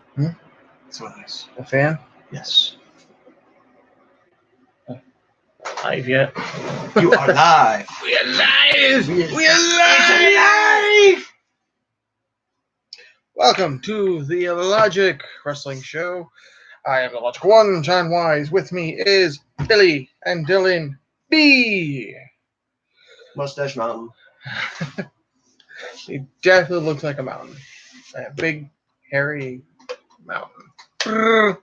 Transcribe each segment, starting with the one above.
Hmm? So nice. A fan? Yes. Live yet? You are live. We are live! We are It's alive! Welcome to the Logic Wrestling Show. I am the Logic One, John Wise. With me is Billy and Dylan B. Mustache Mountain. He definitely looks like a mountain. A big, hairy mountain.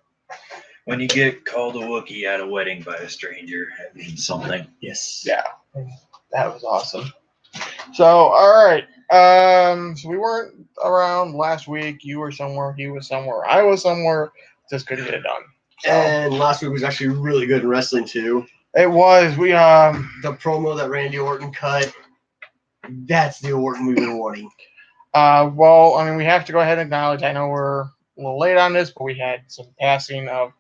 When you get called a Wookiee at a wedding by a stranger, that means something. Yes. Yeah, that was awesome. So, all right. So we weren't around last week. You were somewhere. He was somewhere. I was somewhere. Just couldn't get it done. So, And last week was actually really good in wrestling too. it was. We The promo that Randy Orton cut. That's the Orton we've been wanting. Well, I mean, we have to go ahead and acknowledge. I know we're a little late on this, but we had some passing of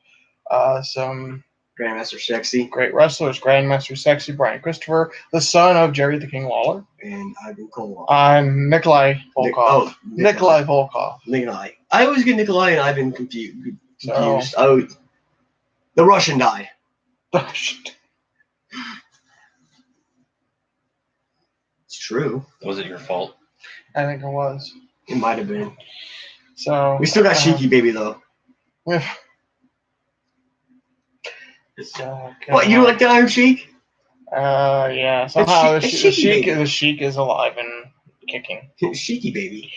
some Grandmaster Sexy great wrestlers. Grandmaster Sexy Brian Christopher, the son of Jerry the King Lawler, and Ivan Koloff. Nikolai Volkov. Nikolai Volkov. Nikolai. I always get Nikolai and Ivan confused. So- The Russian guy. It's true. Was it your fault? I think it was. It might have been. So We still got Sheiky Baby though. So, What, you don't like the Iron Sheik? Yeah. Somehow It's Sheiky Baby. the Sheik is alive and kicking. Sheiky Baby.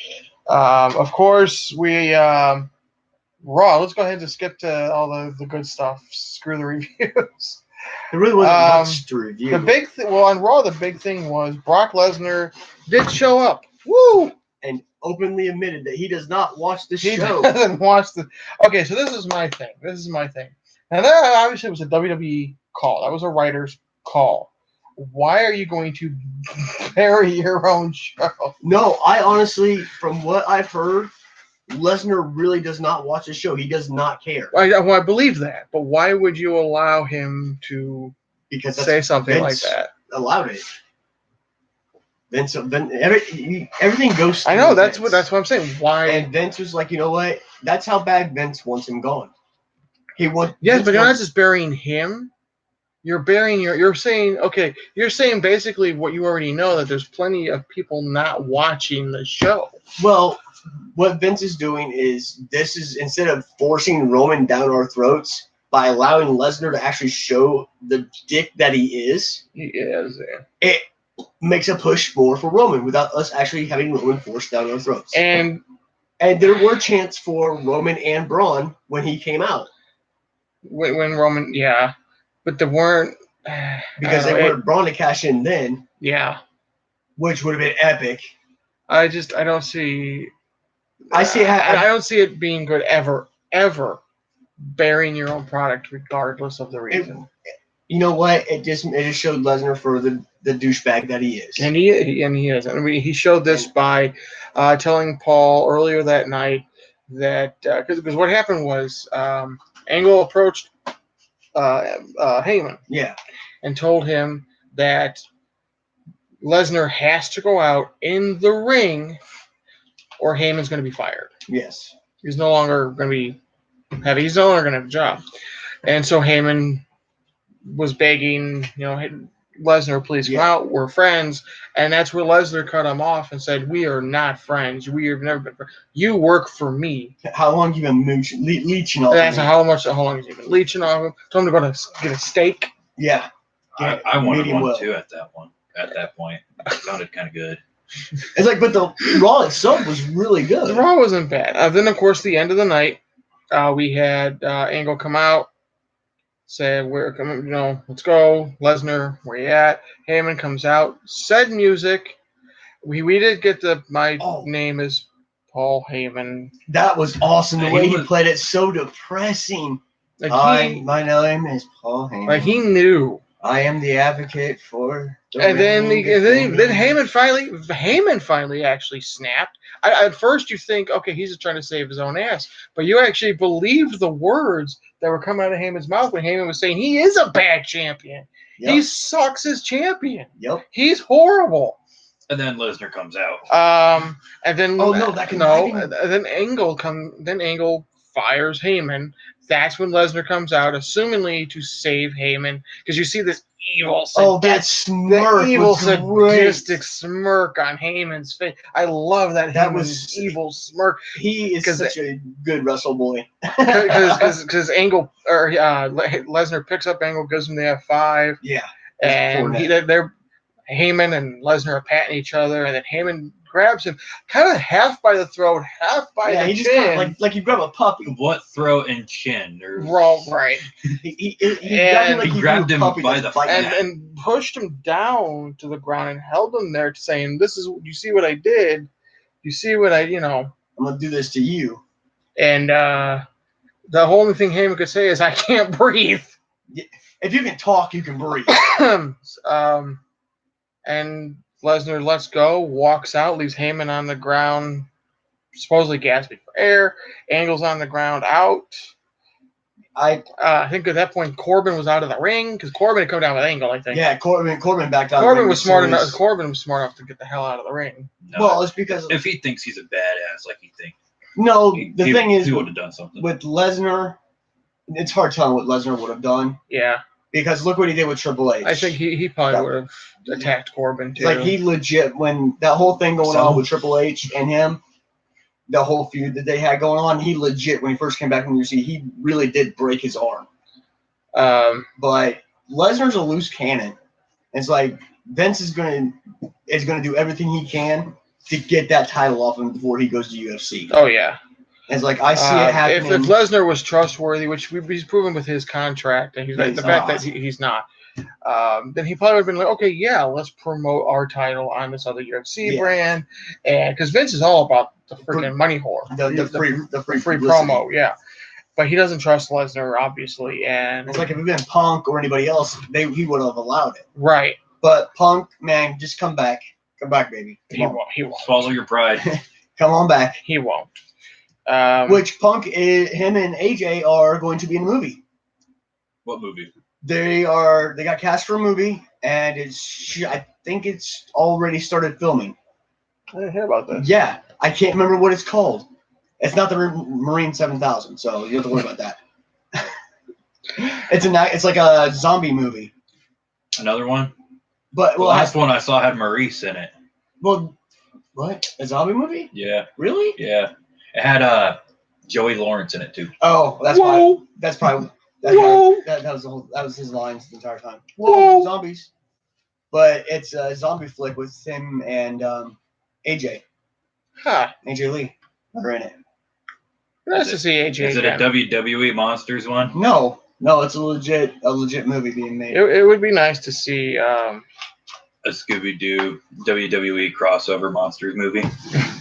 Of course, we Raw. Let's go ahead and skip to all the good stuff. Screw the reviews. There really wasn't much to review. The big on Raw, the big thing was Brock Lesnar did show up. Woo! And openly admitted that he does not watch the He show. doesn't watch the. Okay, so this is my thing. Now that obviously was a WWE call. That was a writer's call. Why are you going to bury your own show? No, I honestly, from what I've heard, Lesnar really does not watch the show. He does not care. I believe that, but why would you allow him to Because say something Vince like that? allowed it. Vince, everything goes. I know through that's Vince. what I'm saying. Why? And Vince was like, you know what? That's how bad Vince wants him gone. Yes, Vince but you're not wants- just burying him. You're burying you're saying, okay, you're saying basically what you already know, that there's plenty of people not watching the show. Well, what Vince is doing is instead of forcing Roman down our throats by allowing Lesnar to actually show the dick that he is, He is. it makes a push more for Roman without us actually having Roman forced down our throats. And there were chants for Roman and Braun when he came out. when Roman, yeah. But they weren't. Because they weren't Braun to cash in then, Yeah. which would have been epic. I don't see. I don't see it being good ever burying your own product regardless of the reason. You know what? It just showed Lesnar for the douchebag that he is. And he is. I mean, he showed this by telling Paul earlier that night that because what happened was Angle approached Heyman, Yeah. and told him that Lesnar has to go out in the ring, or Heyman's going to be fired. Yes. He's no longer going to be heavy. He's no longer going to have a job. And so Heyman was begging, Lesnar, please come out. We're friends. And that's where Lesnar cut him off and said, we are not friends. We have never been friends. You work for me. How long have you been leeching off That's of me? how long has he been leeching off him? Told him to go to get a steak. Yeah. I wanted medium one well. too at that point. It sounded kind of good. It's like, but the Raw itself was really The good. Raw wasn't bad. Then, of course, the end of the night, we had Angle come out, say, "We're coming, let's go." Lesnar, where you at? Heyman comes out, said music. We did get my name is Paul Heyman. That was awesome. The Yeah, way he he was- played it, so depressing. Like Hi, my name is Paul Heyman. like he knew. I am the advocate for. And then Heyman finally actually snapped. At first you think, okay, he's just trying to save his own ass, but you actually believed the words that were coming out of Heyman's mouth when Heyman was saying he is a bad champion. Yep. He sucks as champion. Yep. He's horrible. And then Lesnar comes out. And then Oh, no, that can- and then Angle fires Heyman. That's when Lesnar comes out, assumingly to save Heyman, because you see this evil, Oh, that smirk was great. sadistic smirk on Heyman's face. I love that. That Heyman was- evil smirk He is 'Cause such a good wrestle boy. because Angle or Lesnar picks up Angle, gives him the F5, Yeah. and Cornette. they're Heyman and Lesnar are patting each other, and then Heyman grabs him, kind of half by the throat, half by Yeah, the he just chin. kinda like you grab a puppy. What throat and chin? Or Right. He And like he you grabbed do a him puppy by that's the biting. Yeah. and pushed him down to the ground and held him there, saying, "This is you see what I did. You see what I'm gonna do this to you. And the only thing Heyman could say is, "I can't breathe." If you can talk, you can breathe. And Lesnar lets go, walks out, leaves Heyman on the ground, supposedly gasping for air. Angle's on the ground out. I think at that point Corbin was out of the ring because Corbin had come down with Angle. I think. Yeah, Corbin backed out. Corbin was smart enough. Corbin was smart enough to get the hell out of the ring. No, Well, it's because if he thinks he's a badass, like he thinks, the thing is he would have done something. with Lesnar, it's hard telling what Lesnar would have done Yeah, because look what he did with Triple H. I think he probably would have attacked Corbin It's too. like he legit when that whole thing going on with Triple H and him, the whole feud that they had going on, he legit when he first came back from UFC, he really did break his arm. But Lesnar's a loose cannon. It's like Vince is gonna do everything he can to get that title off him before he goes to UFC. Oh yeah. It's like I see it happening. If Lesnar was trustworthy, which he's proven with his contract, and Yeah, the fact that he's not, then he probably would have been like, okay, yeah, let's promote our title on this other UFC brand, and because Vince is all about the freaking money whore, the free free publicity. promo, yeah. But he doesn't trust Lesnar, obviously, and It's like if it had been Punk or anybody else, he would have allowed it. right. But Punk, man, just come back, baby. He won't. Swallow your pride. Come on back. He won't. Which Punk, him and AJ are going to be in a movie. What movie? They got cast for a movie, and I think it's already started filming. I didn't hear about this. Yeah, I can't remember what it's called. It's not the Marine 7000, so you don't have to worry about that. It's like a zombie movie. Another one? But The last one I saw had Maurice in it. well, what, a zombie movie? Yeah, Really? yeah. It had Joey Lawrence in it too. Oh, that was his lines the entire time. Whoa. Zombies. But it's a zombie flick with him and AJ Huh. Lee are in it. Nice to see AJ Is it a again. WWE Monsters one? No, it's a legit movie being made. It would be nice to see. A Scooby-Doo WWE crossover Monsters movie.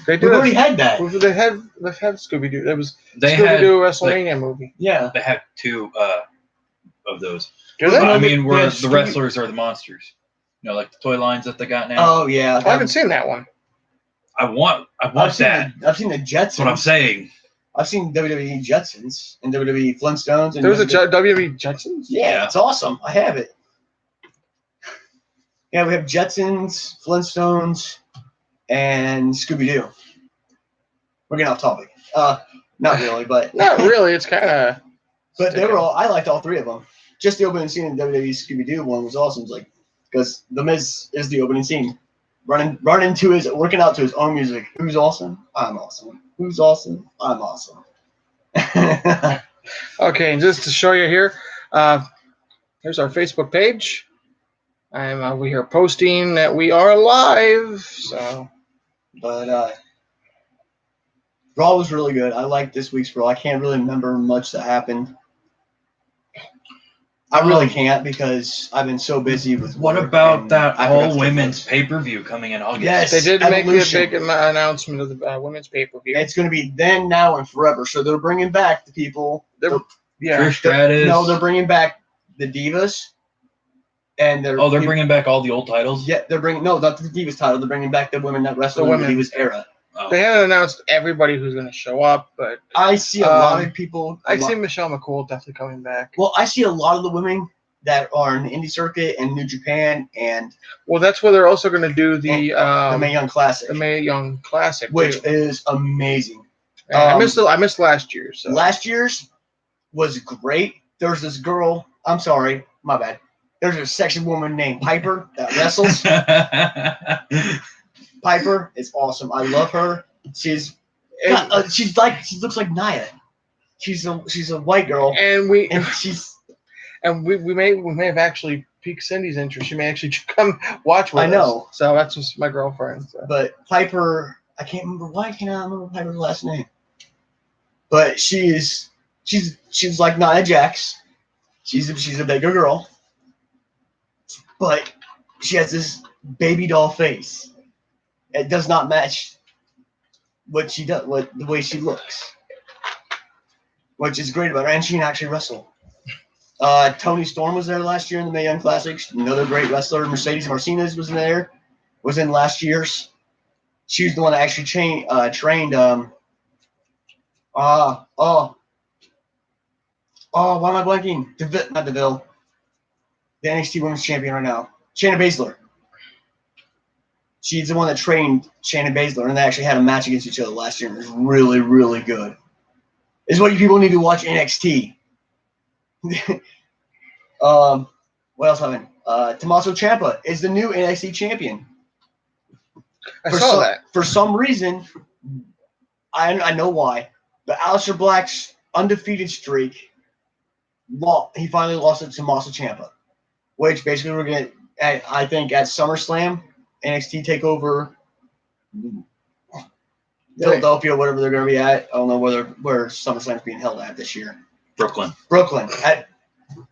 They We do. already had that. They've had Scooby Doo. There was They Scooby had Doo WrestleMania movie. Yeah. they had two of those. Do they? Well, I no, mean, the where the Scooby- wrestlers are the monsters. You know, like the toy lines that they got now. Oh yeah. I haven't seen that one. I want I've seen that. I've seen the Jetsons. That's what I'm saying. I've seen WWE Jetsons and WWE Flintstones. And There was a WWE WWE Jetsons. Yeah, it's awesome. I have it. Yeah, we have Jetsons, Flintstones, and Scooby Doo. We're getting off topic. Not really, but Not really. It's kind of. but they were all. I liked all three of them. Just the opening scene in WWE Scooby Doo one was awesome. It's like because The Miz is the opening scene, working out to his own music. Who's awesome? I'm awesome. Who's awesome? I'm awesome. Okay, and just to show you here, here's our Facebook page. I'm over here posting that we are live. So But Raw was really good. I liked this week's Raw. I can't really remember much that happened. I really can't because I've been so busy with What work about and that I forgot to whole take women's notes. pay-per-view coming in August? Yes. they did make a Evolution. big announcement of the women's pay-per-view. It's going to be then, now, and forever. So they're bringing back the people. Yeah, Trish Stratus. No, they're bringing back the Divas. And they're bringing back all the old titles? Yeah, they're bringing not the Divas title. They're bringing back the women that wrestled in the women. Divas era. Oh. they haven't announced everybody who's going to show up, but I see a lot of people. I see Michelle McCool definitely coming back. Well, I see a lot of the women that are in the indie circuit and New Japan and well, that's where they're also going to do the Mae Young Classic. The Mae Young Classic, which too. is amazing. I missed last year's. So. Last year's was great. There's this girl. I'm sorry, my bad. There's a sexy woman named Piper that wrestles. Piper is awesome. I love her. She looks like Nia. She's a white girl, and we may have actually piqued Cindy's interest. She may actually come watch with us. I know. So that's just my girlfriend. So. But Piper, I can't remember why. Can I remember Piper's last name? But she's like Nia Jax. She's a bigger girl, but she has this baby doll face. It does not match what she does, the way she looks, which is great about her. And she can actually wrestle. Toni Storm was there last year in the Mae Young Classics. Another great wrestler. Mercedes Martinez was in last year's. She was the one that actually trained. Why am I blanking? Not DeVille. The NXT Women's Champion right now. Shayna Baszler. She's the one that trained Shayna Baszler, and they actually had a match against each other last year, and it was really, really good. This is what you people need to watch NXT. What else happened? Tommaso Ciampa is the new NXT champion. I saw that. For some reason, I know why, but Aleister Black's undefeated streak, he finally lost it to Tommaso Ciampa, which basically we're going to, I think, at SummerSlam, NXT TakeOver Philadelphia, whatever they're going to be at. I don't know where SummerSlam's being held at this year. Brooklyn. At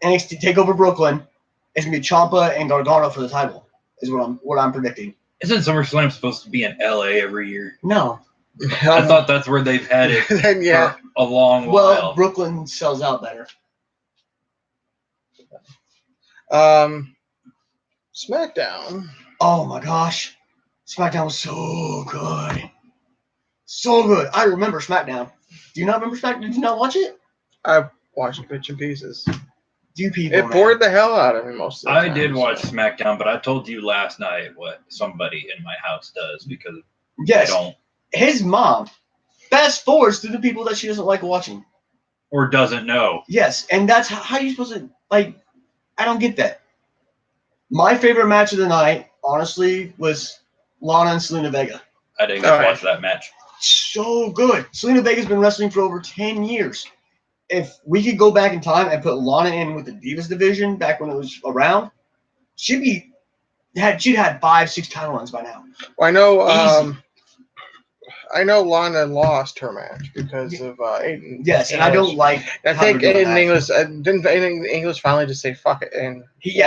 NXT TakeOver Brooklyn, it's going to be Ciampa and Gargano for the title, is what I'm predicting. Isn't SummerSlam supposed to be in LA every year? No. I thought that's where they've had it for a long while. Well, Brooklyn sells out better. SmackDown. Oh my gosh. SmackDown was so good. So good. I remember SmackDown. Do you not remember SmackDown? Did you not watch it? I watched bits and pieces. It bored the hell out of me most of the time. I did watch SmackDown, but I told you last night what somebody in my house does because I don't. His mom fast forwards to the people that she doesn't like watching. Or doesn't know. Yes, and that's how you're supposed to, I don't get that. My favorite match of the night, honestly, was Lana and Selena Vega. I didn't get to watch that match. So good. Selena Vega's been wrestling for over 10 years. If we could go back in time and put Lana in with the Divas division back when it was around, she'd had 5-6 title runs by now. Well, I know Lana lost her match because of Aiden. Yes, and I don't like. I think Aiden English didn't Aiden English finally just say fuck it and he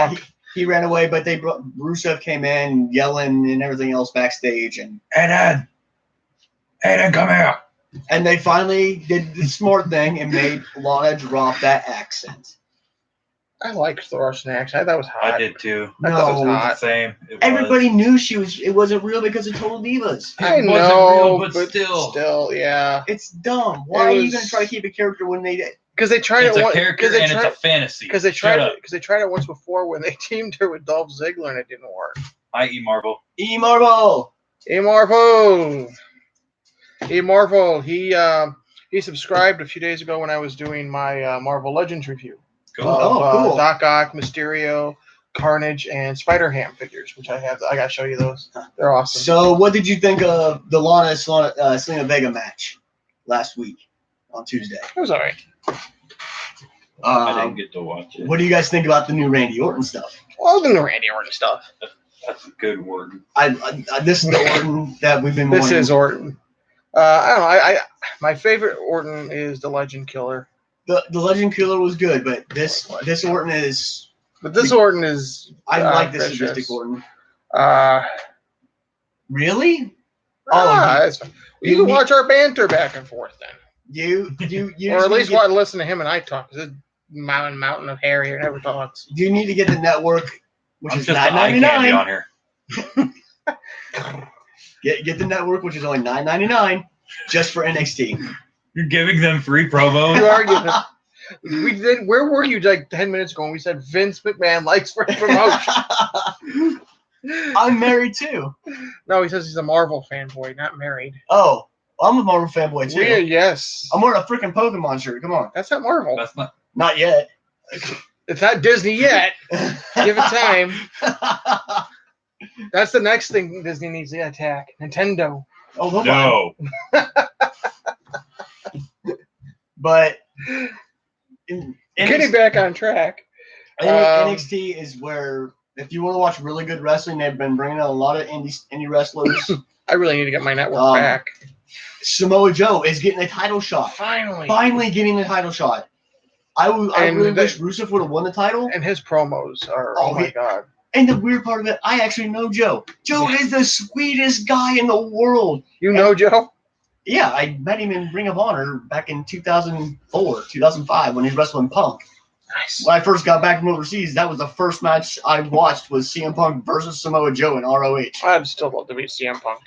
ran away, but Rusev came in yelling and everything else backstage and Aiden, come here. And they finally did the smart thing and made Lana drop that accent. I liked the Russian accent. That was hot. I did too. I thought it was hot. Same. Everybody knew it wasn't real because of Total Divas. I know, but still, yeah. It's dumb. Why are you going to try to keep a character when they? Because they tried it. It's a character and it's a fantasy. Because they tried it once before when they teamed her with Dolph Ziggler and it didn't work. Marvel. Marvel. He subscribed a few days ago when I was doing my Marvel Legends review. Cool. Cool. Doc Ock, Mysterio, Carnage, and Spider-Ham figures, which I have. I gotta show you those. They're awesome. So, what did you think of the Lana Selena Vega match last week on Tuesday? It was alright. I didn't get to watch it. What do you guys think about the new Randy Orton stuff? Well, the new Randy Orton stuff. That's a good word. This is the Orton that we've been. This is Orton. I don't know. My favorite Orton is the Legend Killer. The Legend Killer was good, but this Orton is. But this Orton is. I like this sadistic Orton. Really? That's fine. You can watch our banter back and forth then. You or at least listen to him and I talk. This mountain of hair here never talks. You need to get the network, which is $9.99 on here. Get the network, which is only $9.99, just for NXT. You're giving them free promos. You are giving. We did. Where were you like 10 minutes ago when we said Vince McMahon likes for promotion? I'm married too. No, he says he's a Marvel fanboy, not married. Oh, I'm a Marvel fanboy too. Yes. I'm wearing a freaking Pokemon shirt. Come on. That's not Marvel. That's Not yet. It's not Disney yet. Give it time. That's the next thing Disney needs to attack. Nintendo. Oh, no. But getting back on track. NXT is where, if you want to watch really good wrestling, they've been bringing out a lot of indie wrestlers. I really need to get my network back. Samoa Joe is getting a title shot. Finally getting the title shot. I really wish Rusev would have won the title. And his promos are, oh my God. And the weird part of it, I actually know Joe. Joe is the sweetest guy in the world. You know Joe? Yeah, I met him in Ring of Honor back in 2004, 2005 when he was wrestling Punk. Nice. When I first got back from overseas, that was the first match I watched was CM Punk versus Samoa Joe in ROH. I'd still love to beat CM Punk.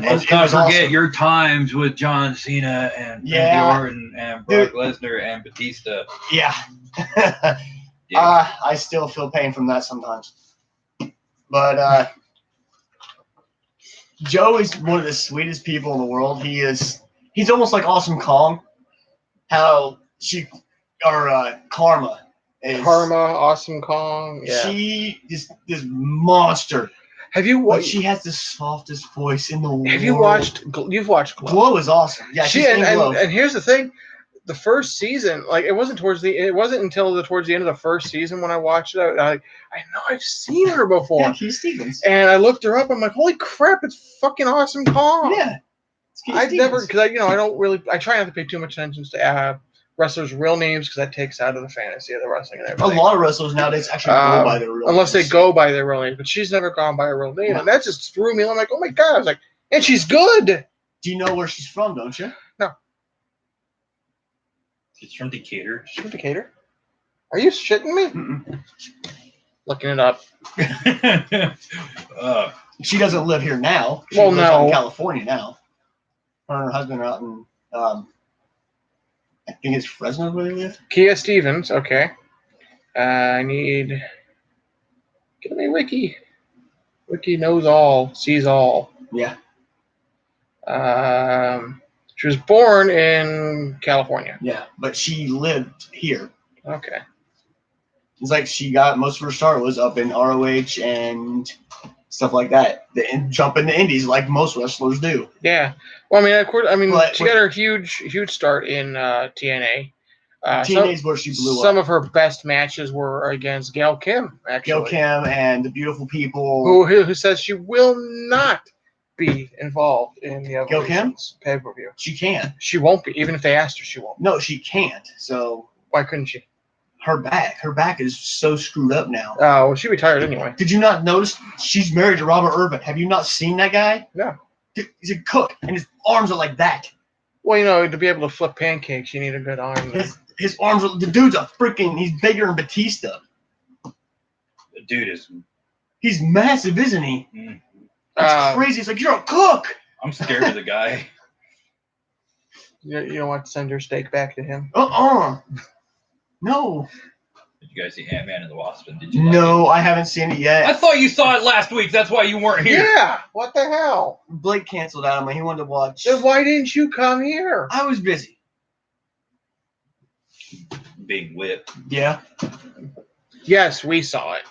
Let's not forget your times with John Cena and Randy Orton and Brock Lesnar and Batista. Yeah. I still feel pain from that sometimes. But Joe is one of the sweetest people in the world. He's almost like Awesome Kong. How Karma is. Karma, Awesome Kong. Yeah. She is this monster. Have you watched? She has the softest voice in the world. Have you watched? You've watched Glow. Glow is awesome. Yeah, and here's the thing. The first season, like it wasn't until towards the end of the first season when I watched it. I know I've seen her before. Yeah, Keith Stevens. And I looked her up. I'm like, holy crap, it's fucking Awesome Kong. Yeah. I've never, because I don't really, I try not to pay too much attention to wrestlers' real names because that takes out of the fantasy of the wrestling and everything. A lot of wrestlers nowadays actually go by their real names. Unless they go by their real names, but she's never gone by her real name, and that just threw me. I'm like, oh my God! I was like, and she's good. Do you know where she's from? Don't you? No. She's from Decatur. She's from Decatur. Are you shitting me? Mm-mm. Looking it up. She doesn't live here now. She lives out in California now. Her and her husband are out in. I think it's Fresno where they live. Kia Stevens, okay. I need. Give me Wiki. Wiki knows all, sees all. Yeah. She was born in California. Yeah, but she lived here. Okay. It's like she got most of her start was up in ROH and stuff like that. Jump in the indies like most wrestlers do. Yeah. Well, she got her huge start in TNA. TNA's where she blew up. Some of her best matches were against Gail Kim, actually. Gail Kim and the Beautiful People. Who says she will not be involved in the Gail Kim's pay-per-view. She can't. She won't be. Even if they asked her, she won't. No, she can't. So why couldn't she? Her back is so screwed up now. Oh, well, she retired anyway. Did you not notice she's married to Robert Irvin? Have you not seen that guy? No. He's a cook, and his arms are like that. Well, to be able to flip pancakes, you need a good arm. His arms are, the dude's he's bigger than Batista. The dude is. He's massive, isn't he? Mm. It's crazy. It's like, you're a cook. I'm scared of the guy. You don't want to send your steak back to him? No. Did you guys see Ant-Man and the Wasp? No, I haven't seen it yet. I thought you saw it last week. That's why you weren't here. Yeah. What the hell? Blake canceled out on me. He wanted to watch. Then why didn't you come here? I was busy. Being whipped. Yeah. Yes, we saw it.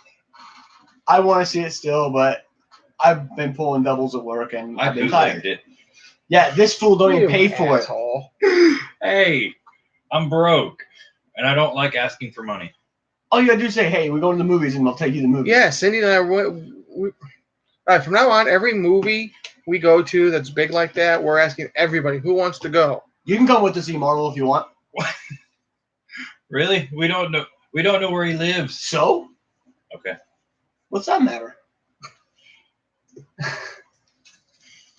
I want to see it still, but I've been pulling doubles at work and I've been tired. It. Yeah, this fool don't even pay for it. Hey, I'm broke, and I don't like asking for money. All you gotta do is say, "Hey, we're going to the movies," and I'll take you to the movies. Yeah, Cindy and I all right, from now on, every movie we go to that's big like that, we're asking everybody who wants to go. You can come with to see Marvel if you want. What? Really? We don't know. We don't know where he lives. So? Okay. What's that matter?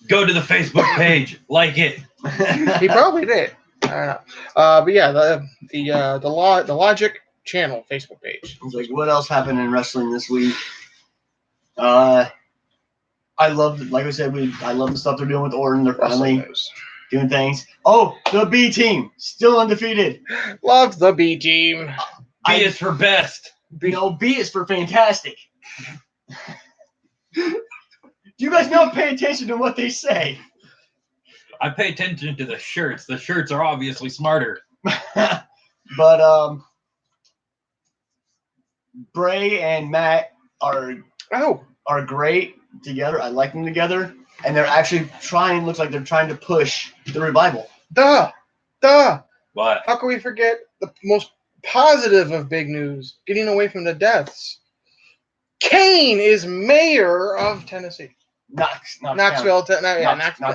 Go to the Facebook page, like it. He probably did. I don't know. But yeah, the Logic channel Facebook page. It's like, what else happened in wrestling this week? I love, like I said, I love the stuff they're doing with Orton. They're finally doing things. Oh, the B team still undefeated. Love the B team. B is for best. No, B is for fantastic. Do you guys not pay attention to what they say? I pay attention to the shirts. The shirts are obviously smarter. But Bray and Matt are great together. I like them together, and they're actually trying. Looks like they're trying to push the revival. Duh. What? How can we forget the most positive of big news? Getting away from the deaths. Kane is mayor of Tennessee. Knoxville, Knox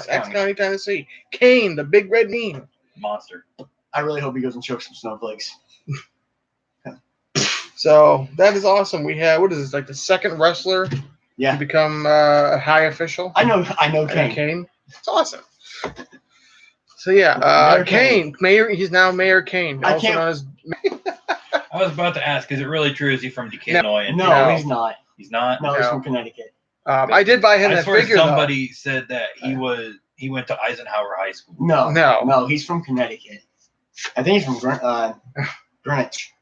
County, Tennessee. Kane, the big red meme. Monster. I really hope he goes and chokes some snowflakes. So that is awesome. We have, what is this, like the second wrestler to become a high official? I know Kane. It's awesome. So yeah, Kane, mayor. He's now Mayor Kane, also known as. I was about to ask, is it really true? Is he from Decatur? No, he's not. He's not. No, he's from Connecticut. I did buy him that figure. Somebody said that he went to Eisenhower High School. No, he's from Connecticut. I think he's from Greenwich.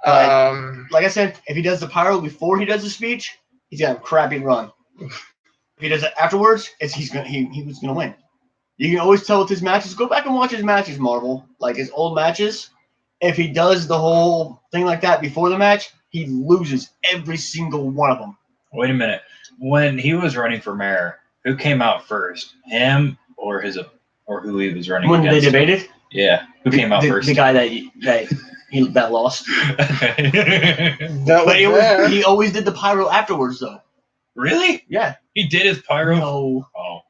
Like I said, if he does the pyro before he does the speech, he's got a crappy run. If he does it afterwards, he was gonna win. You can always tell with his matches. Go back and watch his matches, Marvel, like his old matches. If he does the whole thing like that before the match, he loses every single one of them. Wait a minute. When he was running for mayor, who came out first? Him or who he was running against? When they debated? Yeah. Who came out first? The guy that lost. He always did the pyro afterwards, though. Really? Yeah. He did his pyro? No. Oh.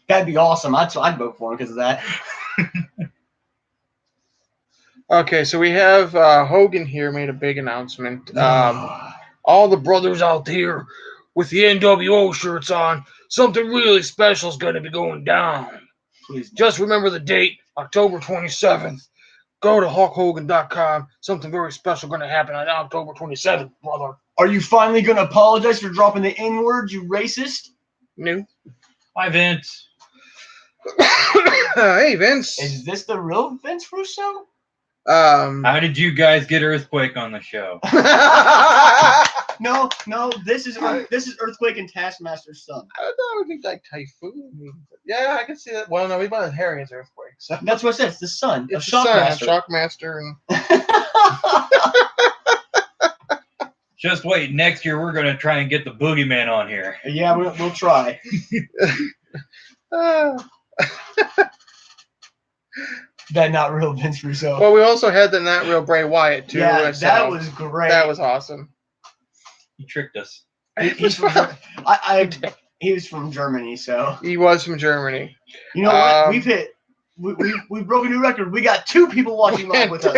That'd be awesome. I'd vote for him because of that. Okay, so we have Hogan here made a big announcement. All the brothers out there with the NWO shirts on, something really special is going to be going down. Please. Just remember the date, October 27th. Go to HulkHogan.com. Something very special going to happen on October 27th, brother. Are you finally going to apologize for dropping the N-word, you racist? No. Hi, Vince. Hey, Vince. Is this the real Vince Russo? How did you guys get Earthquake on the show? No, this is Earthquake and Taskmaster's son. I thought it would be like Typhoon. Yeah, I can see that. Well, no, we bought Harry as Earthquake. So. That's what it says. The son of Shockmaster. Just wait. Next year, we're going to try and get the Boogeyman on here. Yeah, we'll try. That not real Vince Russo. Well, we also had the not real Bray Wyatt too. Yeah, that was great. That was awesome. He tricked us. He's from he was from Germany, so he was from Germany. You know what? We've broken a new record. We got 2 people watching live with us.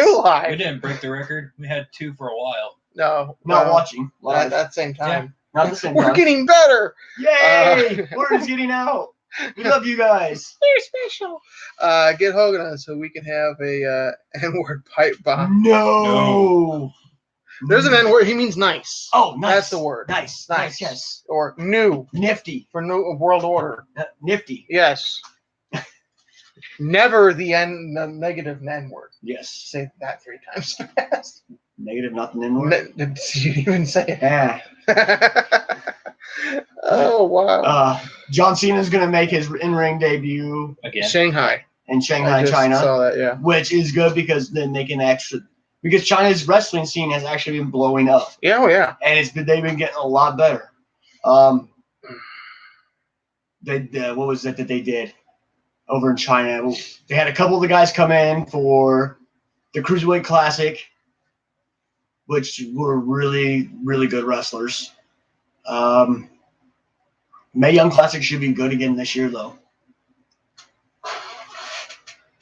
We didn't break the record. We had 2 for a while. No, not watching live at the same time. Yeah, not the same time. We're getting better. Yay! Word is getting out. We love you guys. You're special. Get Hogan on so we can have a N-word pipe bomb. No. There's an N-word. He means nice. Oh, nice. That's the word. Nice. Yes. Or new. Nifty. For new world order. Nifty. Yes. Never the negative N-word. Yes. Say that 3 times fast. Negative, not the N-word. Did you even say it? Yeah. Oh, wow. John Cena's going to make his in-ring debut again. Shanghai. In Shanghai, China. I saw that, yeah. Which is good because then they can actually... Because China's wrestling scene has actually been blowing up. Yeah, oh, yeah. And they've been getting a lot better. What was it that they did over in China? They had a couple of the guys come in for the Cruiserweight Classic, which were really, really good wrestlers. Mae Young Classic should be good again this year, though.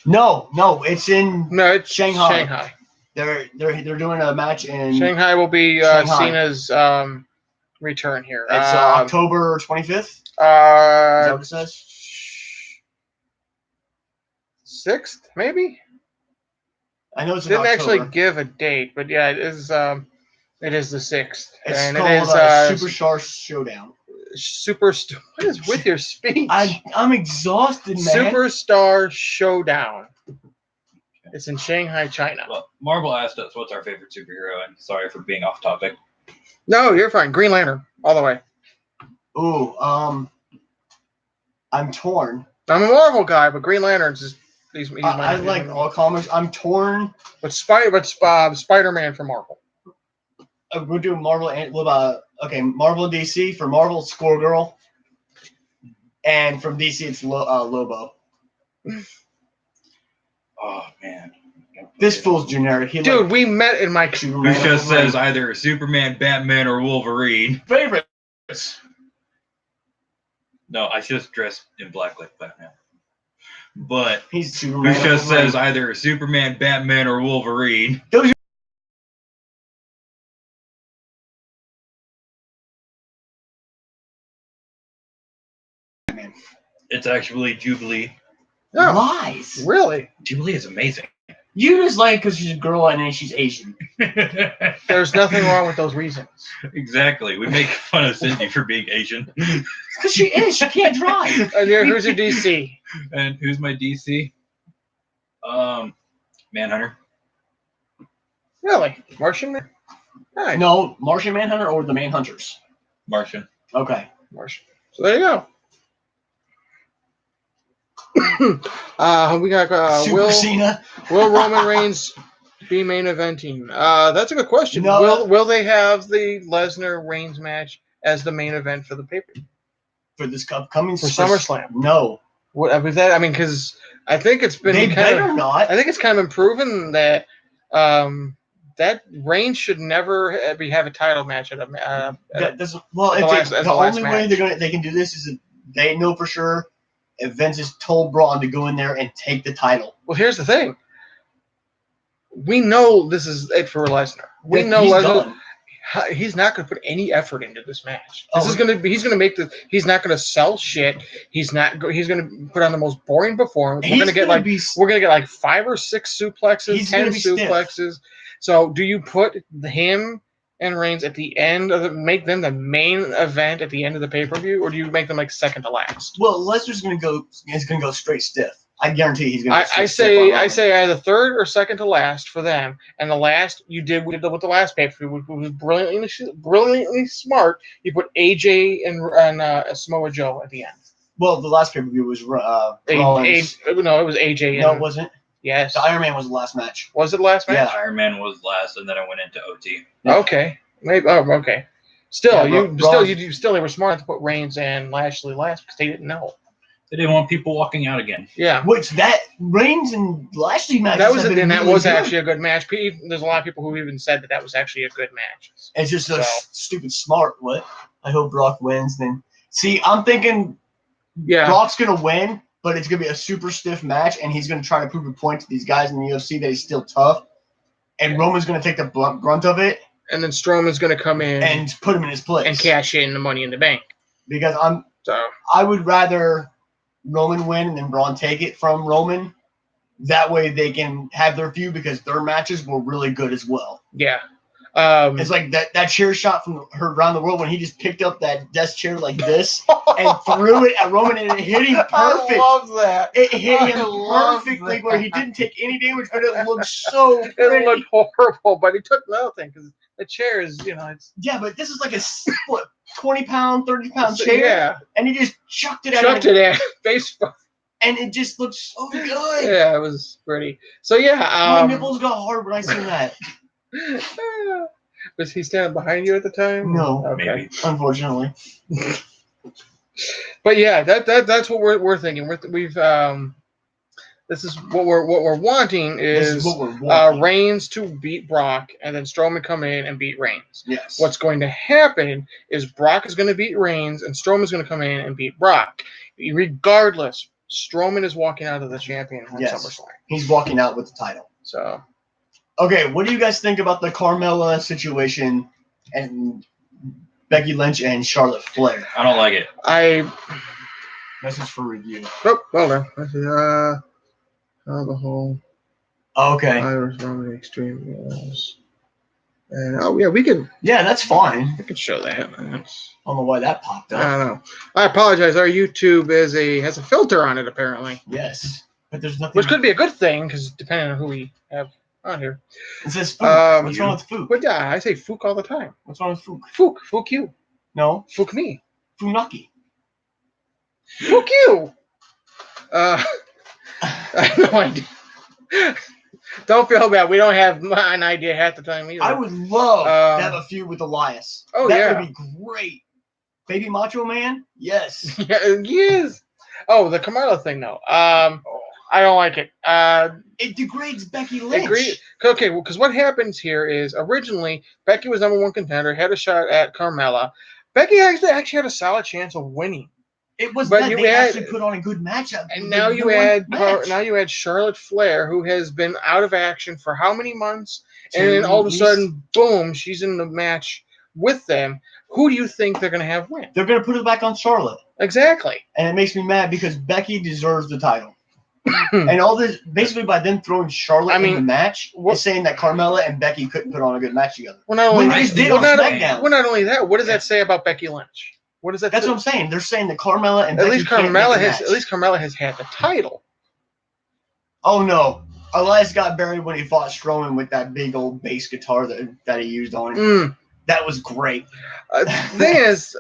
No, it's in Shanghai. They're doing a match in Shanghai. Will be Cena's return here. It's October 25th. Is that what it says? 6th, maybe. I know it's didn't actually give a date, but yeah, it is. It is the 6th. It's called Super Star Showdown. What is with your speech? I'm exhausted, man. Superstar Showdown. It's in Shanghai, China. Well, Marvel asked us what's our favorite superhero, and sorry for being off topic. No, you're fine. Green Lantern, all the way. Ooh, I'm torn. I'm a Marvel guy, but Green Lantern's just I like all comics. I'm torn. But Spider-Man for Marvel. We're doing Marvel and what about Marvel and DC. For Marvel, Squirrel Girl, and from DC it's Lobo. Oh man, this fool's generic. Dude, we met in my Superman. Who just says either Superman, Batman, or Wolverine. Favorites. No, I just dressed in black like Batman. But he's Superman. Who just says either Superman, Batman, or Wolverine. Those It's actually Jubilee. No. Lies. Really? Jubilee is amazing. You just like because she's a girl and then she's Asian. There's nothing wrong with those reasons. Exactly. We make fun of Cindy for being Asian. Because she is. She can't drive. Who's your DC? And who's my DC? Manhunter. Really? Martian Man? Nice. No, Martian Manhunter or the Manhunters? Martian. Okay. Martian. So there you go. We got Super Cena. Will Roman Reigns be main eventing? That's a good question. No, will they have the Lesnar Reigns match as the main event for the paper? For this upcoming SummerSlam? No. What was that? I mean, because I think it's been they better not. I think it's kind of been proven that that Reigns should never have a title match at the only way they can do this is if they know for sure if Vince has told Braun to go in there and take the title. Well, here's the thing. We know this is it for Lesnar. We know Lesnar. He's not going to put any effort into this match. He's going to make this. He's not going to sell shit. He's going to put on the most boring performance. We're going to get like 5 or 6 suplexes, 10 suplexes. Stiff. So, do you put him and Reigns at the end make them the main event at the end of the pay-per-view, or do you make them like second to last? Well, Lesnar's going to go straight stiff. I guarantee he's going to. I say either third or second to last for them, and the last we did with the last pay-per-view was brilliantly smart. You put AJ and Samoa Joe at the end. Well, the last pay-per-view was Rollins. No, it was AJ. No, it wasn't. Yes. The Iron Man was the last match. Was it the last match? Yeah, Iron Man was last, and then I went into OT. Yeah. Okay. Maybe. Oh, okay. Still, they were smart to put Reigns and Lashley last because they didn't know. They didn't want people walking out again. Yeah. Which that Reigns and Lashley match. That was actually a good match. There's a lot of people who even said that was actually a good match. It's just a stupid smart. What? I hope Brock wins. Then see, I'm thinking. Yeah. Brock's gonna win. But it's going to be a super stiff match, and he's going to try to prove a point to these guys in the UFC that he's still tough. And Roman's going to take the brunt of it. And then Strowman's going to come in. And put him in his place. And cash in the Money in the Bank. Because I would rather Roman win and then Braun take it from Roman. That way they can have their feud because their matches were really good as well. Yeah. It's like that chair shot from Around the World when he just picked up that desk chair like this and threw it at Roman and it hit him perfect. I love that. It hit him perfectly where he didn't take any damage, but it looked so pretty. It looked horrible, but he took nothing because the chair is, it's... Yeah, but this is like a 20-pound, 30-pound chair. Yeah. And he just chucked it at Facebook. And it just looked so good. Yeah, it was pretty. So, yeah. My nipples got hard when I seen that. Was he standing behind you at the time? No, okay. Maybe. Unfortunately. But yeah, that's what we're thinking. This is what we're wanting is Reigns to beat Brock and then Strowman come in and beat Reigns. Yes. What's going to happen is Brock is going to beat Reigns and Strowman's going to come in and beat Brock. Regardless, Strowman is walking out of the champion at SummerSlam. He's walking out with the title. So. Okay, what do you guys think about the Carmella situation and Becky Lynch and Charlotte Flair? I don't like it. Message for review. Oh, hold on. Let's see. The whole. Okay. Irish Roman Extreme Rules. And oh yeah, we could. Yeah, that's fine. We could show that. I don't know why that popped up. I don't know. I apologize. Our YouTube has a filter on it apparently. Yes, but there's nothing. Which could be a good thing because depending on who we have on here. It says Fook. What's wrong with Fook? But yeah, I say Fook all the time. What's wrong with Fook? Fook you. No. Fook me. Funaki. Fook you. I have no idea. Don't feel bad. We don't have an idea half the time either. I would love to have a feud with Elias. Oh, that would be great. Baby Macho Man? Yes. Yes. Oh, the Carmella thing, though. I don't like it. It degrades Becky Lynch. Okay, well, because what happens here is originally Becky was #1 contender, had a shot at Carmella. Becky actually had a solid chance of winning. It was that they actually put on a good matchup. And now you add Charlotte Flair, who has been out of action for how many months? And then all of a sudden, boom, she's in the match with them. Who do you think they're going to have win? They're going to put it back on Charlotte. Exactly. And it makes me mad because Becky deserves the title. And all this, basically by them throwing Charlotte in the match, is saying that Carmella and Becky couldn't put on a good match together. Well, not only that, what does that say about Becky Lynch? What is that? That's what I'm saying. They're saying that Carmella and Becky Carmella has had the title. Oh no, Elias got buried when he fought Strowman with that big old bass guitar that he used on him. That was great. The thing is,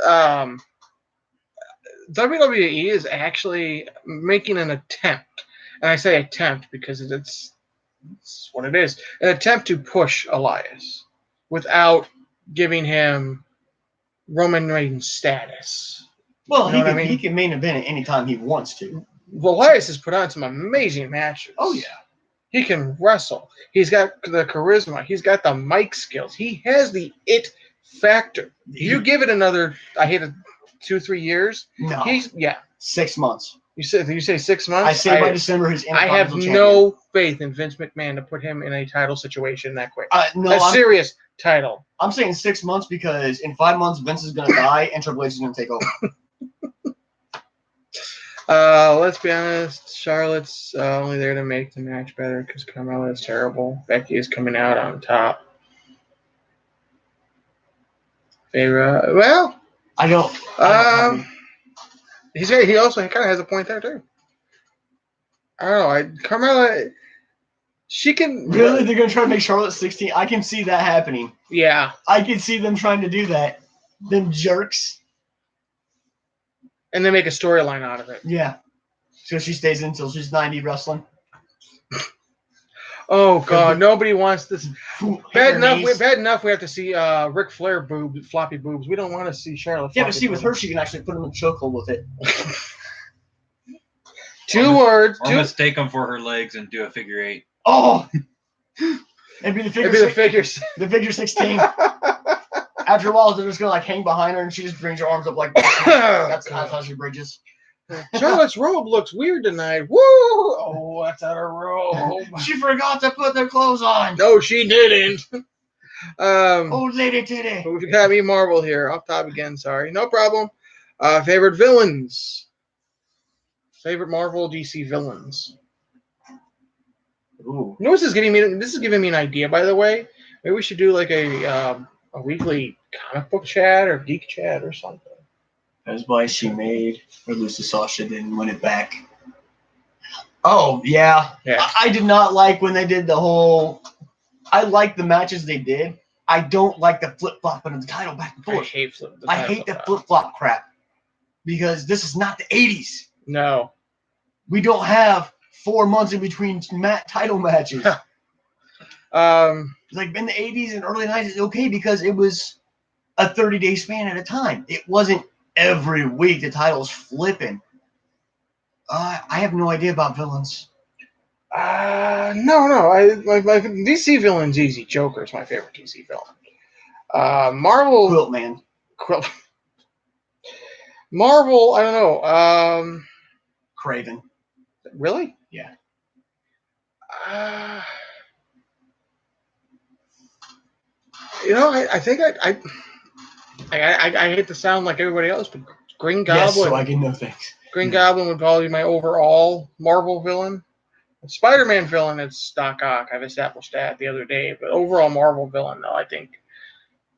WWE is actually making an attempt, and I say attempt because it's what it is, an attempt to push Elias without giving him Roman Reigns status. Well, he can main event at any time he wants to. Well, Elias has put on some amazing matches. Oh, yeah. He can wrestle. He's got the charisma. He's got the mic skills. He has the it factor. You give it another, 2-3 years. No. 6 months. You say 6 months? I say by December he's I have no faith in Vince McMahon to put him in a title situation that quick. Serious title. I'm saying 6 months because in 5 months Vince is going to die and Triple H is going to take over. Let's be honest. Charlotte's only there to make the match better because Carmella is terrible. Becky is coming out on top. Well, I don't. He also kind of has a point there too. I don't know. Carmella, she can really. They're gonna try to make Charlotte 16. I can see that happening. Yeah, I can see them trying to do that. Them jerks. And they make a storyline out of it. Yeah. So she stays until she's 90 wrestling. Oh God, nobody wants this. Bad enough. We have to see Ric Flair floppy boobs. We don't want to see Charlotte. Yeah, but see, with her, she can actually put him in a chokehold with it. 2 words. Or mistake them for her legs and do a figure 8. Oh, it'd be the figure 16. After a while, they're just gonna hang behind her, and she just brings her arms up like that. That's how she bridges. Charlotte's robe looks weird tonight. Woo! Oh, that's out her robe. She forgot to put their clothes on. No, she didn't. Old lady titty. We got me Marvel here. Off top again. Sorry. No problem. Favorite villains. Favorite Marvel DC villains. Ooh. You know what this is giving me an idea, by the way. Maybe we should do like a weekly comic book chat or geek chat or something. That's why she made Lucy Sasha didn't win it back. Oh, yeah. I did not like when they did the whole... I like the matches they did. I don't like the flip-flopping of the title back and forth. I hate the flip-flop crap. Because this is not the 80s. No. We don't have 4 months in between title matches. Like in the 80s and early 90s, it's okay because it was a 30-day span at a time. It wasn't every week the title's flipping. I have no idea about villains. No. My DC villain's easy. Joker's my favorite DC villain. Marvel. Quilt Man. Marvel, I don't know. Craven. Really? Yeah. I think I hate to sound like everybody else, but Green Goblin. Yes, so I get no thanks. Green Goblin would probably be my overall Marvel villain. Spider-Man villain is Doc Ock. I've established that the other day, but overall Marvel villain, though, I think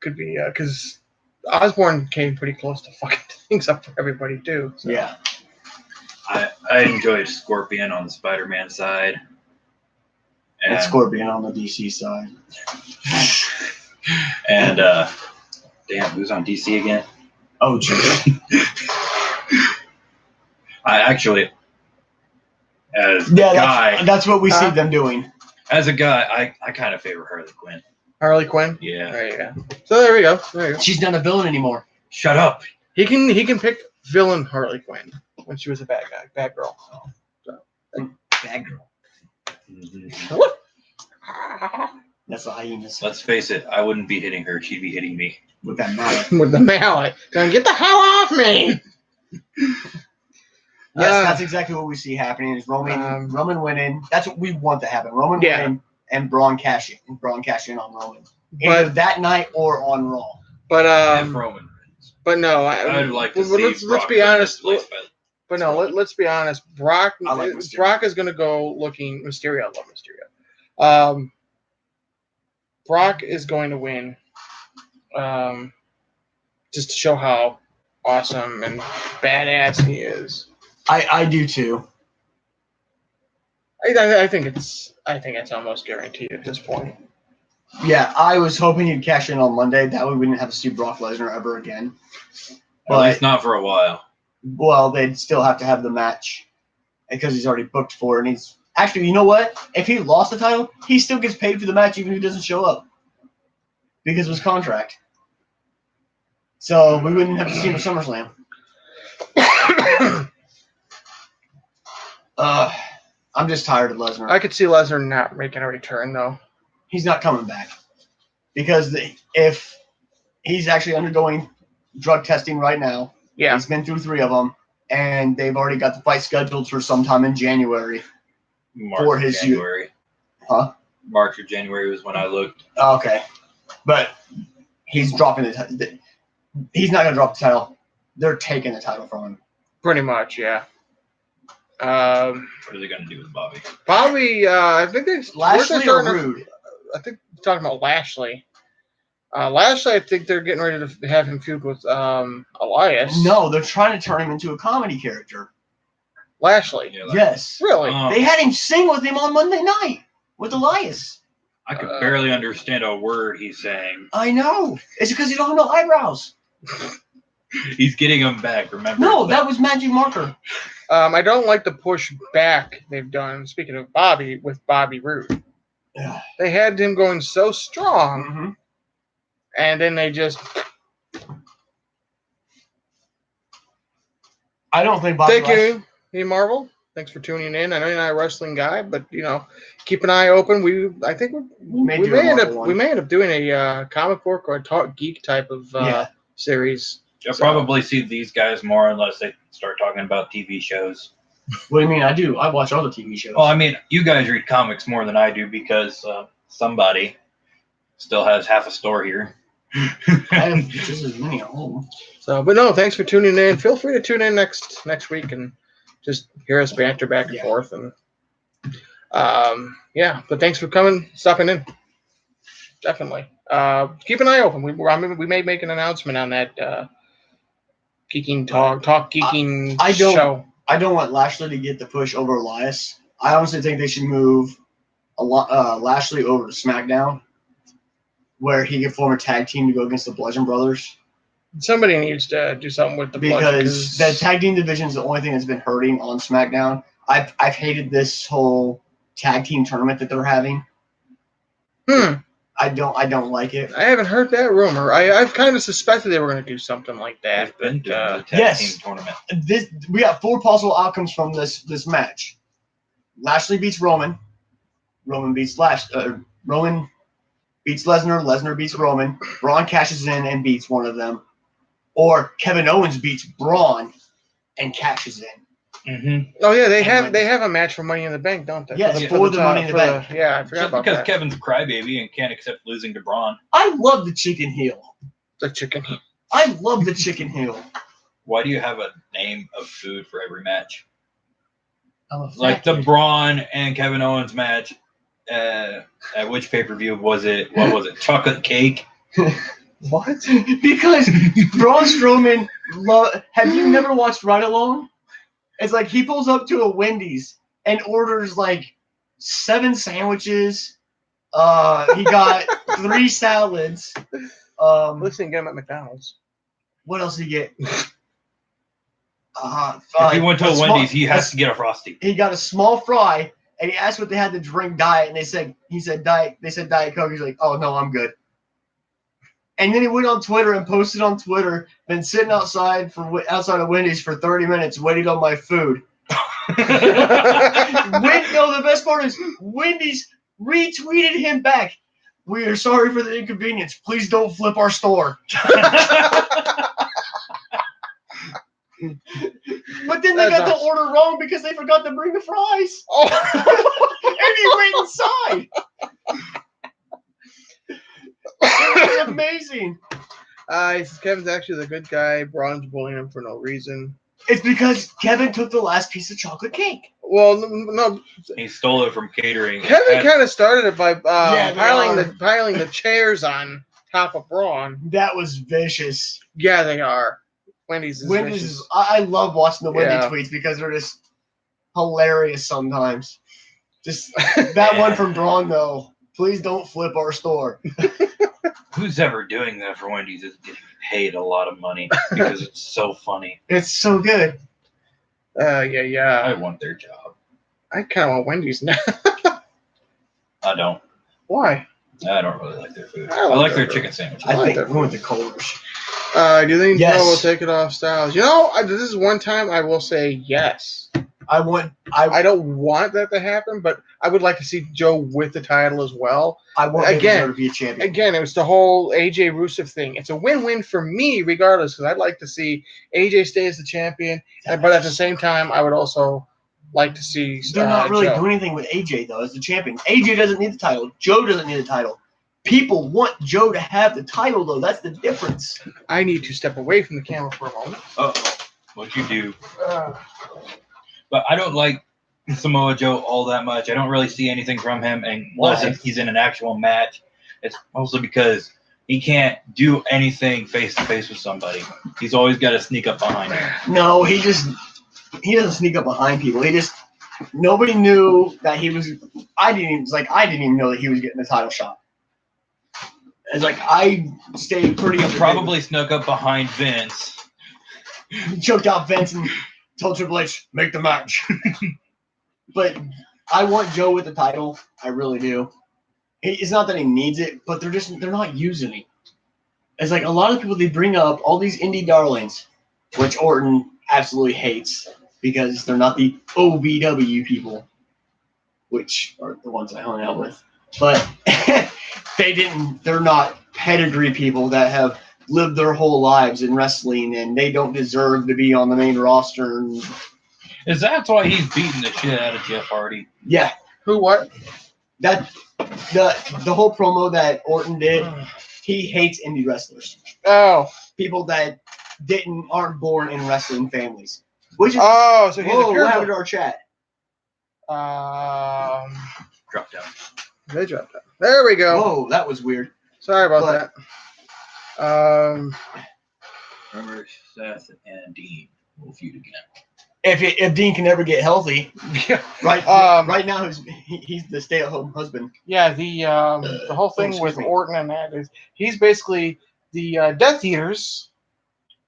could be because Osborne came pretty close to fucking things up for everybody too. So. Yeah. I enjoyed Scorpion on the Spider-Man side. And Scorpion on the DC side. And damn, who's on DC again? Oh, geez. I actually, as a guy, that's what we see them doing. As a guy, I kind of favor Harley Quinn. Harley Quinn? Yeah. There you go. So there we go. She's not a villain anymore. Shut up. He can pick villain Harley Quinn when she was a bad girl. Bad girl. Mm-hmm. What? That's the hyenas. Let's face it, I wouldn't be hitting her. She'd be hitting me. With that mallet. With the mallet. Get the hell off me! Yes, that's exactly what we see happening. Is Roman winning? That's what we want to happen. Roman winning and Braun cashing on Roman, either that night or on Raw. But and Roman. But no, I'd like to see. Let's be honest. But no, let's be honest. Brock is going to go looking Mysterio. I love Mysterio. Brock is going to win, just to show how awesome and badass he is. I do too. I think it's almost guaranteed at this point. Yeah, I was hoping he'd cash in on Monday. That way we didn't have to see Brock Lesnar ever again. At least not for a while. Well, they'd still have to have the match because he's already booked for it. And he's actually, you know what? If he lost the title, he still gets paid for the match even if he doesn't show up because of his contract. So we wouldn't have to see him at SummerSlam. I'm just tired of Lesnar. I could see Lesnar not making a return, though. He's not coming back. Because if he's actually undergoing drug testing right now, he's been through 3 of them, and they've already got the fight scheduled for sometime in January. January. Huh? March or January was when I looked. Okay. But he's dropping he's not going to drop the title. They're taking the title from him. Pretty much, yeah. What are they going to do with Bobby? Bobby, I think Lashley or Rude? I think they're talking about Lashley. Lashley, I think they're getting ready to have him feud with Elias. No, they're trying to turn him into a comedy character. Lashley? Yeah, yes. Really? They had him sing with him on Monday night with Elias. I could barely understand a word he's saying. I know. It's because he don't have no eyebrows. He's getting them back, remember? No, that was Magic Marker. I don't like the push back they've done, speaking of Bobby, with Bobby Roode. Yeah. They had him going so strong, and then they just... I don't think Bobby... Thank you, hey Marvel. Thanks for tuning in. I know you're not a wrestling guy, but, keep an eye open. I think we may end up doing a comic book or a talk geek type of series. You'll probably see these guys more unless they start talking about TV shows. What do you mean? I do. I watch all the TV shows. Well, I mean, you guys read comics more than I do because somebody still has half a store here. I have just as many at home. So, but no, thanks for tuning in. Feel free to tune in next week and just hear us banter back and forth. And but thanks for stopping in. Definitely. Keep an eye open. We may make an announcement on that geeking talk geeking show. I don't want Lashley to get the push over Elias. I honestly think they should move Lashley over to SmackDown, where he can form a tag team to go against the Bludgeon Brothers. Somebody needs to do something with the Bludgeon. Because the tag team division is the only thing that's been hurting on SmackDown. I've hated this whole tag team tournament that they're having. I don't like it. I haven't heard that rumor. I've kind of suspected they were going to do something like that. They've been doing a tag team tournament. We got 4 possible outcomes from this match. Lashley beats Roman. Roman beats Lesnar. Lesnar beats Roman. Braun cashes in and beats one of them. Or Kevin Owens beats Braun and cashes in. Mm-hmm. Oh yeah, they have a match for Money in the Bank, don't they? Yes, for the Money in the Bank. I forgot about that. Because Kevin's a crybaby and can't accept losing to Braun. I love the chicken heel. The chicken heel. I love the chicken heel. Why do you have a name of food for every match? Like the Braun and Kevin Owens match. At which pay-per-view was it? What was it? Chocolate cake? What? Because Braun Strowman, have you never watched Ride Along? It's like he pulls up to a Wendy's and orders like 7 sandwiches. He got 3 salads. Listen, get him at McDonald's. What else did he get? If he went to a Wendy's, he has to get a Frosty. He got a small fry, and he asked what they had to drink diet, and he said Diet. They said Diet Coke. He's like, oh no, I'm good. And then he went on Twitter and posted on Twitter, been sitting outside of Wendy's for 30 minutes waiting on my food. The best part is Wendy's retweeted him back. We are sorry for the inconvenience. Please don't flip our store. But then they got the order wrong because they forgot to bring the fries. Oh. And he went inside. It was amazing. Kevin's actually the good guy. Braun's bullying him for no reason. It's because Kevin took the last piece of chocolate cake. Well, no. He stole it from catering. Kevin kind of started it by piling the chairs on top of Braun. That was vicious. Yeah, they are. Wendy's is vicious. I love watching the Wendy tweets because they're just hilarious sometimes. Just that one from Braun, though. Please don't flip our store. Who's ever doing that for Wendy's is getting paid a lot of money because it's so funny. It's so good. Yeah. I want their job. I kind of want Wendy's now. I don't. Why? I don't really like their food. I like their chicken sandwiches. I think we went to Culver's. Do you think Joe will take it off Styles? You know, this is one time I will say yes. I don't want that to happen, but I would like to see Joe with the title as well. I want him to be a champion. Again, it was the whole AJ Rusev thing. It's a win-win for me, regardless, because I'd like to see AJ stay as the champion, but at the same time, I would also like to see. They're not really doing anything with AJ though as the champion. AJ doesn't need the title. Joe doesn't need the title. People want Joe to have the title though. That's the difference. I need to step away from the camera for a moment. What you do? But I don't like Samoa Joe all that much. I don't really see anything from him unless he's in an actual match. It's mostly because he can't do anything face to face with somebody. He's always got to sneak up behind him. No, he doesn't sneak up behind people. Nobody knew that he was. I didn't even know that he was getting the title shot. It's like I stayed pretty. He probably snuck up behind Vince. He choked out Vince and told Triple H, make the match. But I want Joe with the title. I really do. It's not that he needs it, but they're not using it. It's like a lot of people, they bring up all these indie darlings, which Orton absolutely hates because they're not the OVW people, which are the ones I hung out with. But they're not pedigree people that have lived their whole lives in wrestling and they don't deserve to be on the main roster. Is that why he's beating the shit out of Jeff Hardy? Yeah. Who? What? That the whole promo that Orton did. He hates indie wrestlers. Oh, people that aren't born in wrestling families. Which is so he's what happened to our chat? Dropped down. They dropped down. There we go. Whoa, that was weird. Sorry about that. Remember, Seth and Dean will feud again. If Dean can ever get healthy, right now he's the stay-at-home husband. Yeah, the whole thing with Orton and that is he's basically the Death Eaters,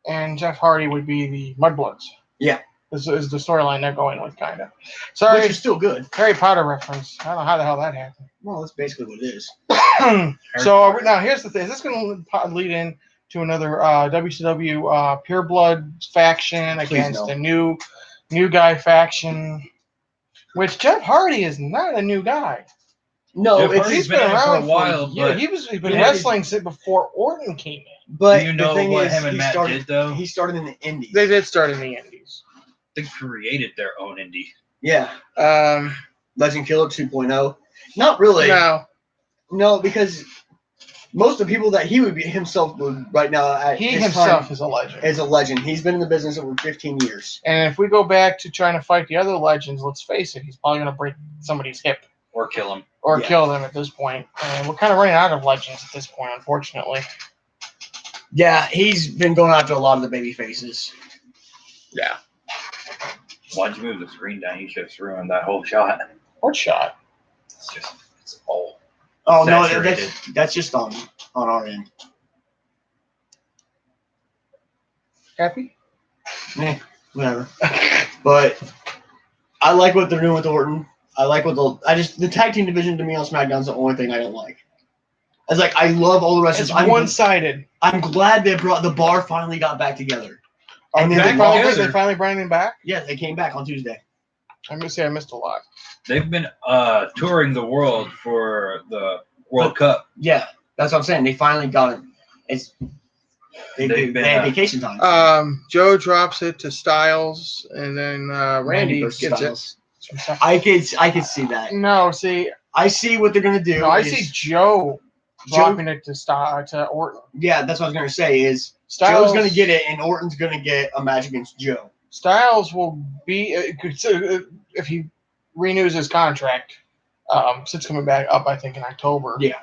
and Jeff Hardy would be the Mudbloods. Yeah, this is the storyline they're going with, kind of. Sorry, which is still good. Harry Potter reference. I don't know how the hell that happened. Well, that's basically what it is. So now here's the thing: is this going to lead in to another WCW Pure Blood faction against a new guy faction, which Jeff Hardy is not a new guy. No, he's been around for a while. Yeah, he's been wrestling since before Orton came in. But do you know what him and Matt did, though? He started in the Indies. They did start in the Indies. They created their own indie. Yeah. Legend Killer 2.0. Not really. No, because most of the people that he would be himself would right now. He himself is a legend. Is a legend. He's been in the business over 15 years. And if we go back to trying to fight the other legends, let's face it, he's probably going to break somebody's hip. Or kill him. Or kill them at this point. And we're kind of running out of legends at this point, unfortunately. Yeah, he's been going after a lot of the baby faces. Yeah. Why'd you move the screen down? You should have ruined that whole shot. What shot? It's all. Oh saturated. no, that's just on our end. Happy? Whatever. But I like what they're doing with Orton. I like what the tag team division to me on SmackDown's the only thing I don't like. It's like I love all the wrestlers. It's one-sided. I'm glad they brought the Bar finally got back together. And then they finally brought him back? Yeah, they came back on Tuesday. I'm gonna say I missed a lot. They've been touring the world for the World Cup. Yeah, that's what I'm saying. They finally got it. They had vacation time. Joe drops it to Styles, and then Randy gets Styles. it. I could see that. No, see, I see what they're gonna do. No, I see Joe dropping it to Orton. Yeah, that's what I was gonna say. Is Styles, Joe's gonna get it, and Orton's gonna get a match against Joe. Styles will be if he renews his contract. Since coming back up, I think in October. Yeah.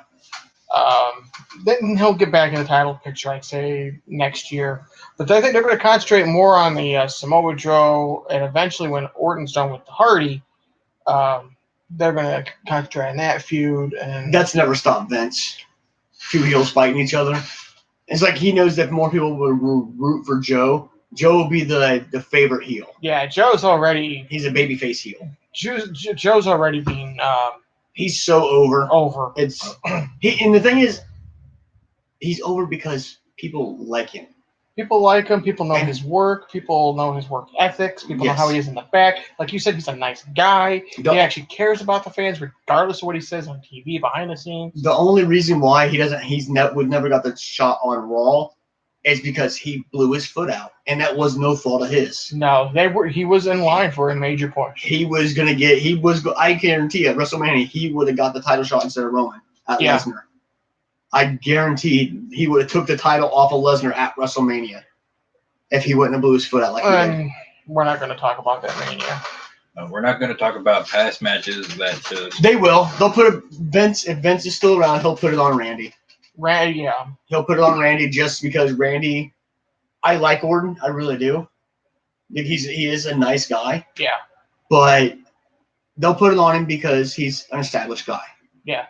Then he'll get back in the title picture, I'd say, next year. But I think they're going to concentrate more on the Samoa Joe, and eventually when Orton's done with the Hardy, they're going to concentrate on that feud. And that's never stopped Vince. Two heels fighting each other. It's like he knows that more people will root for Joe. Joe will be the favorite heel. Yeah, Joe's already... He's a babyface heel. Joe's already been... he's so over. And the thing is, he's over because people like him. People like him. People know his work. People know his work ethics. People know how he is in the back. Like you said, he's a nice guy. He actually cares about the fans, regardless of what he says on TV behind the scenes. The only reason why would never got the shot on Raw is because he blew his foot out, and that was no fault of his. No, he was in line for a major push. I guarantee at WrestleMania he would have got the title shot instead of Roman at Lesnar. I guarantee he would have took the title off of Lesnar at WrestleMania if he wouldn't have blew his foot out like he did. We're not going to talk about that Mania. We're not going to talk about past matches that just... They will. They'll put Vince, if Vince is still around, he'll put it on Randy. Yeah. He'll put it on Randy just because Randy, I like Orton, I really do. He is a nice guy. Yeah. But they'll put it on him because he's an established guy. Yeah.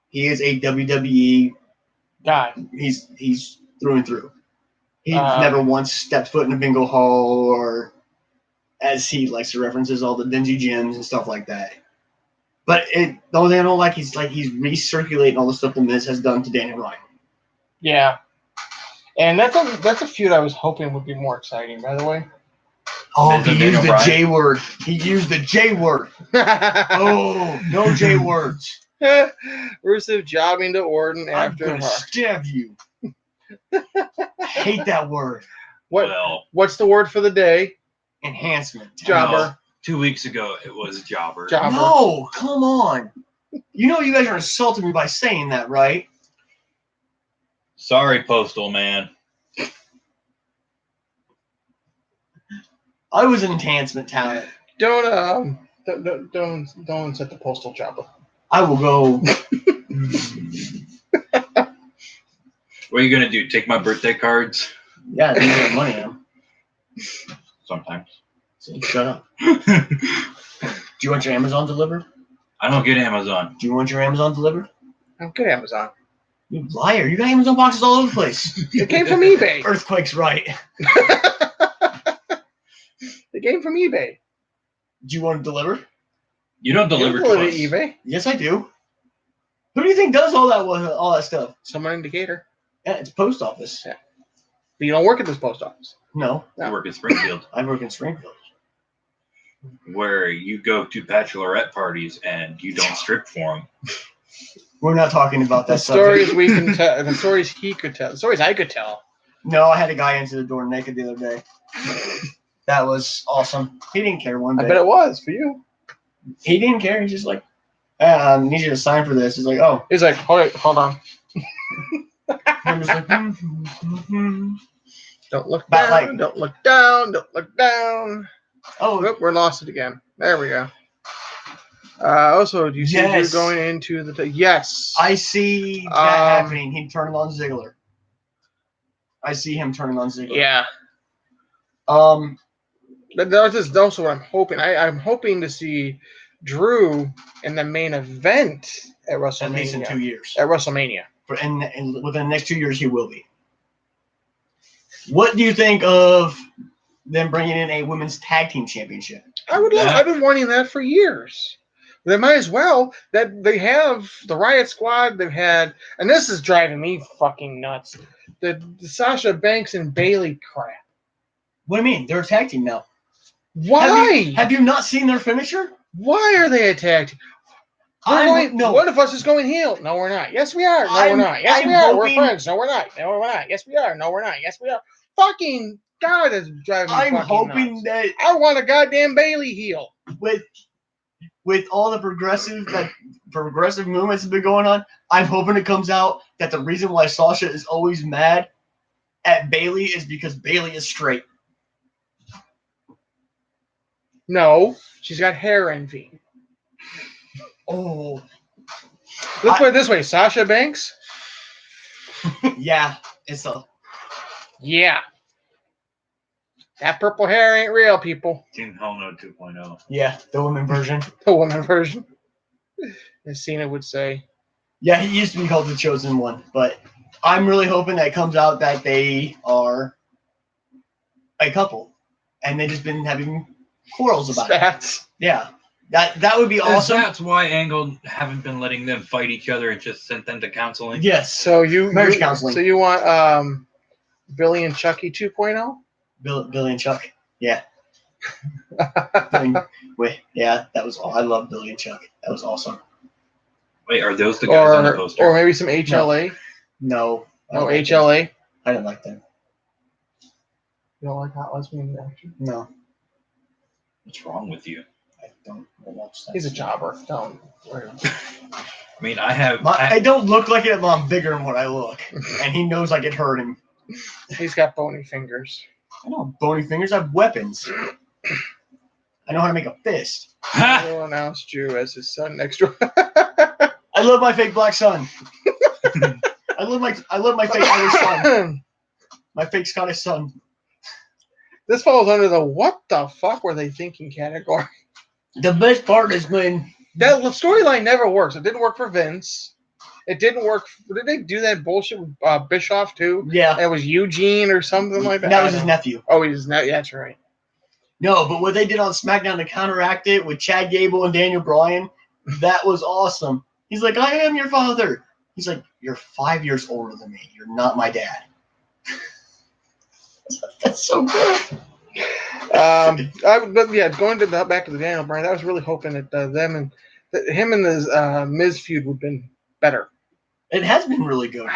He is a WWE guy. He's through and through. He never once stepped foot in a bingo hall or, as he likes to references, all the dingy gyms and stuff like that. But the only thing I don't like is he's recirculating all the stuff the Miz has done to Daniel Bryan. Yeah. And that's a feud I was hoping would be more exciting, by the way. Oh, he used the J word. He used the J word. Oh, no J words. Rusev jobbing to Orton after. I'm gonna stab you. I hate that word. What's the word for the day? Enhancement. Jobber. No, 2 weeks ago, it was jobber. No, come on. You know you guys are insulting me by saying that, right? Sorry, Postal Man. I was an enhancement talent. Don't set the postal jobber. I will go. What are you gonna do? Take my birthday cards? Yeah, they get money on them. Sometimes. So shut up. Do you want your Amazon delivered? I don't get Amazon. Do you want your Amazon delivered? I don't get Amazon. You liar. You got Amazon boxes all over the place. It came from eBay. Earthquake's right. It came from eBay. Do you want to deliver? You don't deliver to us. eBay? Yes, I do. Who do you think does all that stuff? Someone in Decatur. Yeah, it's post office. Yeah. But you don't work at this post office. No. I work in Springfield. I work in Springfield. Where you go to bachelorette parties and you don't strip for them. We're not talking about that stories we can tell. The stories he could tell. The stories I could tell. No, I had a guy answer the door naked the other day. That was awesome. He didn't care one bit. I bet it was for you. He didn't care. He's just like, I need you to sign for this. He's like, oh. He's like, hold on. I'm just like, Don't look down. Don't look down. Don't look down. Oh, we're lost it again. There we go. Also, do you see you going into the... Yes. I see that happening. He turned on Ziggler. I see him turning on Ziggler. Yeah. That's just also what I'm hoping. I'm hoping to see Drew in the main event at WrestleMania. At least in 2 years. At WrestleMania. And within the next 2 years, he will be. What do you think of them bringing in a women's tag team championship? I've been wanting that for years. They might as well. That they have the Riot Squad. They've had, and this is driving me fucking nuts. The Sasha Banks and Bayley crap. What do you mean? They're a tag team now. Why? Have you not seen their finisher? Why are they attacked? No. One of us is going heel. No, we're not. Yes, we are. No, we're not. Yes, we are. We're friends. No, we're not. No, we're not. Yes, we are. No, we're not. Yes, we are. Fucking God is driving me I'm fucking hoping nuts. that I want a goddamn Bayley heel. With all the progressive movements have been going on, I'm hoping it comes out that the reason why Sasha is always mad at Bayley is because Bayley is straight. No, she's got hair envy. Oh. Let's put it this way, Sasha Banks. Yeah, Yeah. That purple hair ain't real, people. Team Hell No 2.0. Yeah, the women version. The woman version. As Cena would say. Yeah, he used to be called the Chosen One, but I'm really hoping that it comes out that they are a couple, and they've just been having quarrels about it. Yeah, that would be awesome. That's why Angle haven't been letting them fight each other and just sent them to counseling. Yes. So marriage counseling. So you want Billy and Chucky 2.0? Billy and Chuck. Yeah. Yeah, that was. I love Billy and Chuck. That was awesome. Wait, are those the guys on the poster? Or maybe some HLA? No. No HLA? I didn't like them. You don't like Hot Lesbian action? No. What's wrong with you? I don't watch that. He's a jobber. Don't. I mean, I don't look like it, but I'm bigger than what I look. And he knows I could hurt him. He's got bony fingers. I don't have bony fingers. I have weapons. I know how to make a fist. I will announce Drew as his son next door. I love my fake black son. I love my fake Irish son. My fake Scottish son. This falls under the what the fuck were they thinking category. The best part is when that storyline never works. It didn't work for Vince. It didn't work. Did they do that bullshit with Bischoff too? Yeah. It was Eugene or something like that. That was his nephew. Oh, he's not. Yeah, that's right. No, but what they did on SmackDown to counteract it with Chad Gable and Daniel Bryan, that was awesome. He's like, I am your father. He's like, you're 5 years older than me. You're not my dad. That's so good. Going back to the Daniel Bryan, I was really hoping that him and the Miz feud would have been better. It has been really good.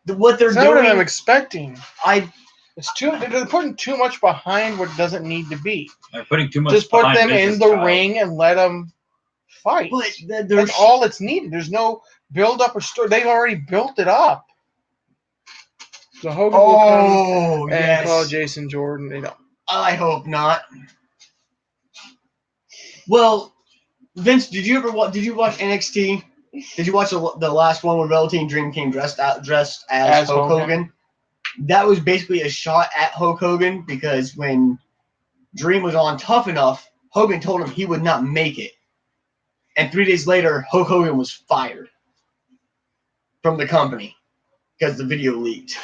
What they're doing, what I'm expecting. They're putting too much behind what doesn't need to be. They're putting too much. Just put them in the ring and let them fight. But that's all that's needed. There's no build up or story. They've already built it up. So Hogan will come and call Jason Jordan. They don't. I hope not. Well, Vince, did you watch NXT? Did you watch the last one where Velveteen Dream came dressed as Hulk Hogan? That was basically a shot at Hulk Hogan because when Dream was on Tough Enough, Hogan told him he would not make it. And 3 days later, Hulk Hogan was fired from the company because the video leaked.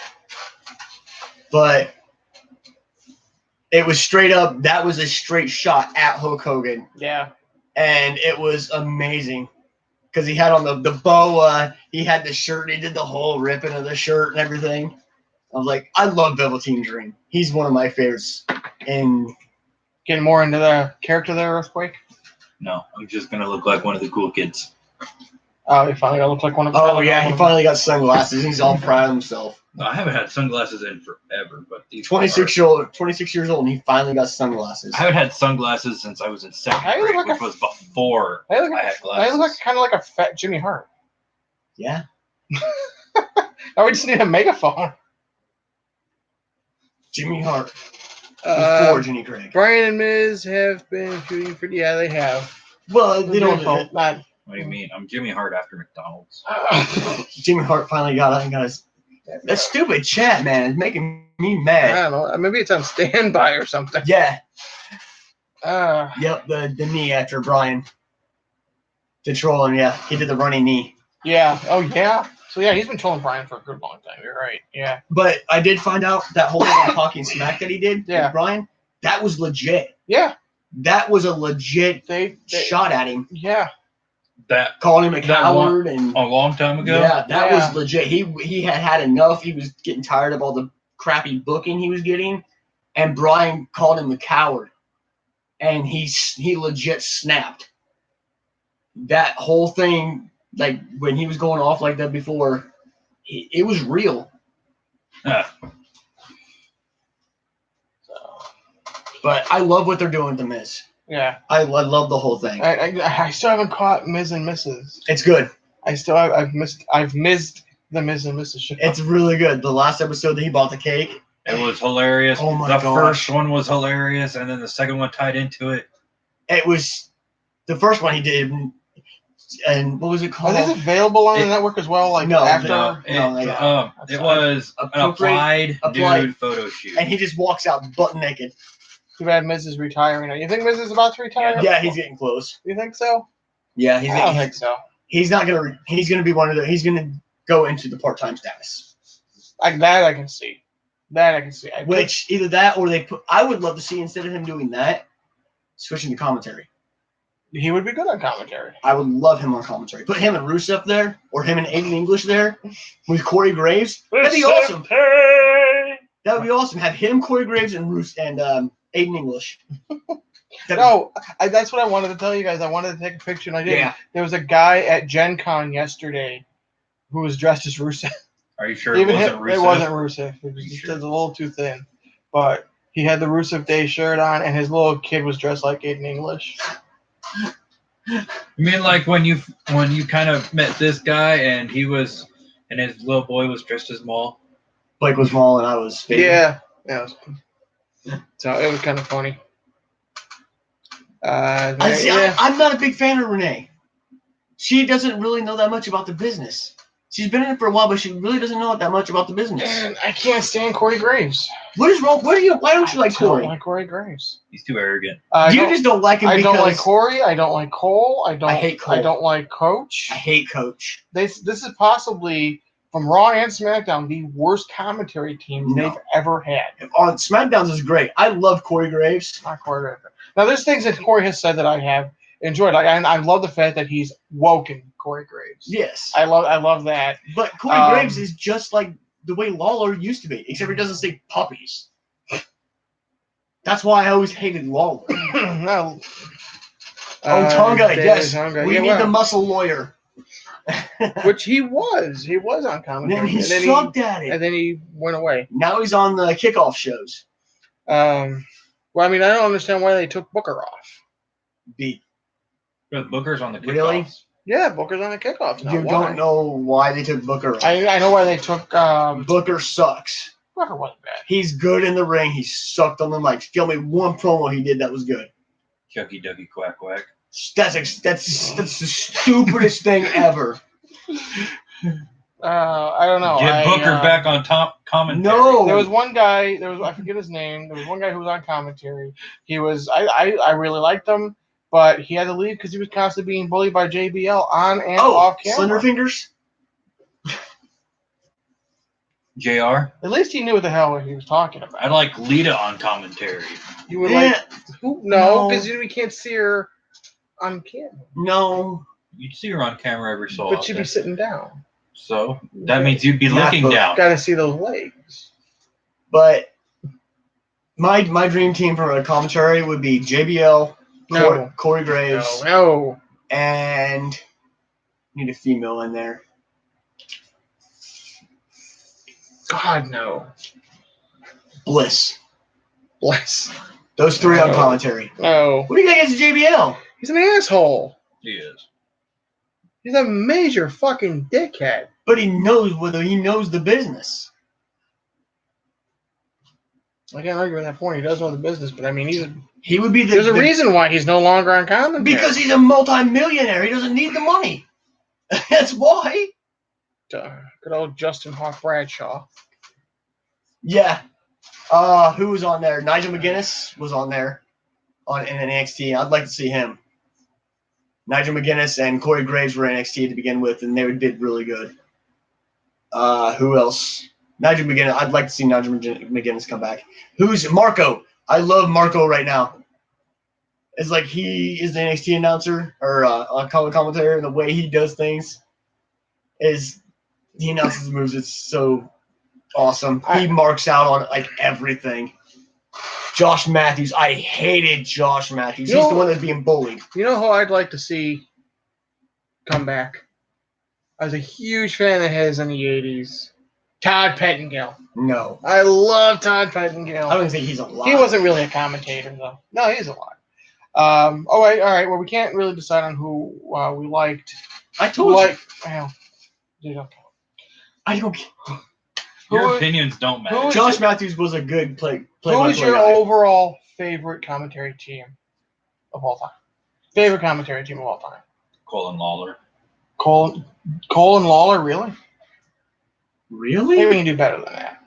But it was straight up, that was a straight shot at Hulk Hogan. Yeah. And it was amazing. Because he had on the boa, he had the shirt, he did the whole ripping of the shirt and everything. I was like, I love Velveteen Dream. He's one of my favorites. And getting more into the character there, Earthquake? No, I'm just going to look like one of the cool kids. Oh, he finally got to look like one of them. Oh, yeah, he finally got sunglasses. He's all proud of himself. I haven't had sunglasses in forever, but these 26 years old, and he finally got sunglasses. I haven't had sunglasses since I was in second grade, which was before I had glasses. I look kind of like a fat Jimmy Hart. Yeah. Now we just need a megaphone. Jimmy Hart. Before Jenny Craig. Bryan and Miz have been shooting for. Yeah, they have. Well, they don't. What do you mean? I'm Jimmy Hart after McDonald's. Jimmy Hart finally got his That stupid chat, man, is making me mad. I don't know. Maybe it's on standby or something. Yeah. Yep, the knee after Brian. To troll him, yeah. He did the running knee. Yeah. Oh, yeah. So, yeah, he's been trolling Brian for a good long time. You're right. Yeah. But I did find out that whole talking smack that he did with Brian, that was legit. Yeah. That was a legit shot at him. Yeah. That calling him a coward and a long time ago. Yeah, that was legit. He had enough. He was getting tired of all the crappy booking he was getting, and Brian called him a coward, and he legit snapped. That whole thing, like when he was going off like that before, it was real. But I love what they're doing with The Miz. Yeah, I love the whole thing. I still haven't caught Miz and Mrs. It's good. I've missed the Miz and Mrs. show. It's really good. The last episode that he bought the cake. It was hilarious. Oh my gosh. The first one was hilarious, and then the second one tied into it. It was the first one he did, and what was it called? Are these available on the network as well? Like no, after? It was an applied nude photo shoot, and he just walks out butt naked. Too bad Miz is retiring. You think Miz is about to retire? Yeah, he's getting close. You think so? Yeah, I don't think so. He's not gonna. He's gonna be one of the. He's gonna go into the part-time status. Like that, I can see. Which either that or they put. I would love to see instead of him doing that, switching to commentary. He would be good on commentary. I would love him on commentary. Put him and Rusev there, or him and Aiden English there, with Corey Graves. That'd be awesome. That would be awesome. Have him, Corey Graves, and Aiden English. That's what I wanted to tell you guys. I wanted to take a picture, and I did. Yeah. There was a guy at Gen Con yesterday who was dressed as Rusev. Are you sure it wasn't Rusev? It wasn't Rusev. It was just a little too thin. But he had the Rusev Day shirt on, and his little kid was dressed like Aiden English. You mean like when you kind of met this guy and he was and his little boy was dressed as Maul? Blake was Maul and I was Vader. Yeah. So it was kind of funny. I'm not a big fan of Renee. She doesn't really know that much about the business. She's been in it for a while, but she really doesn't know that much about the business. And I can't stand Corey Graves. What is wrong? Why don't you like Corey? I don't like Corey Graves. He's too arrogant. You just don't like him. I don't like Corey. I don't like Cole. I hate Cole. I don't like Coach. I hate Coach. This is possibly, from Raw and SmackDown, the worst commentary teams they've ever had. On SmackDown's is great. I love Corey Graves. Not Corey Graves. Now, there's things that Corey has said that I have enjoyed. I love the fact that he's woken Corey Graves. Yes. I love that. But Corey Graves is just like the way Lawler used to be, except he doesn't say puppies. That's why I always hated Lawler. No. Tonga, yes. We need the muscle lawyer. Which he was. He was on commentary. Then he sucked at it. And then he went away. Now he's on the kickoff shows. Well, I mean, I don't understand why they took Booker off. Booker's on the kickoffs. Really? Yeah, Booker's on the kickoffs now. You don't know why they took Booker off. I know why they took... Booker sucks. Booker wasn't bad. He's good in the ring. He sucked on the mic. Tell me one promo he did that was good. Chucky Ducky Quack Quack. That's the stupidest thing ever. I don't know. Get Booker back on top commentary. No, there was one guy. I forget his name. There was one guy who was on commentary. He was. I really liked him, but he had to leave because he was constantly being bullied by JBL on and off camera. Slenderfingers. JR. At least he knew what the hell he was talking about. I like Lita on commentary. You would like? No, because we can't see her on camera. No, you'd see her on camera every so often. But she'd be sitting down. So that means you'd be looking down. Got to see those legs. But my dream team for a commentary would be JBL, Corey Graves, and need a female in there. God, no. Bliss. Those three on commentary. No. What do you got against JBL? He's an asshole. He is. He's a major fucking dickhead. But he knows the business. I can't argue with that point. He does know the business, but I mean, he would be there's a reason why he's no longer on commentary. Because he's a multi-millionaire. He doesn't need the money. That's why. good old Justin Hawk Bradshaw. Yeah. Who was on there? Nigel McGuinness was on there in NXT. I'd like to see him. Nigel McGuinness and Corey Graves were in NXT to begin with, and they did really good. Who else? Nigel McGuinness. I'd like to see Nigel McGuinness come back. Who's Marco? I love Marco right now. It's like he is the NXT announcer or color commentator, and the way he does things is he announces moves. It's so awesome. He marks out on like everything. Josh Matthews. I hated Josh Matthews. He's the one that's being bullied. You know who I'd like to see come back? I was a huge fan of his in the 80s. Todd Pettengill. No. I love Todd Pettengill. I don't think he's alive. He wasn't really a commentator, though. No, he's alive. All right. Well, we can't really decide on who we liked. I told you. Well, you don't count. I don't care. Your opinions don't matter. Josh Matthews was a good play. Who was your overall favorite commentary team of all time? Favorite commentary team of all time? Cole and Lawler. Cole and Lawler, really? Really? Maybe we can do better than that.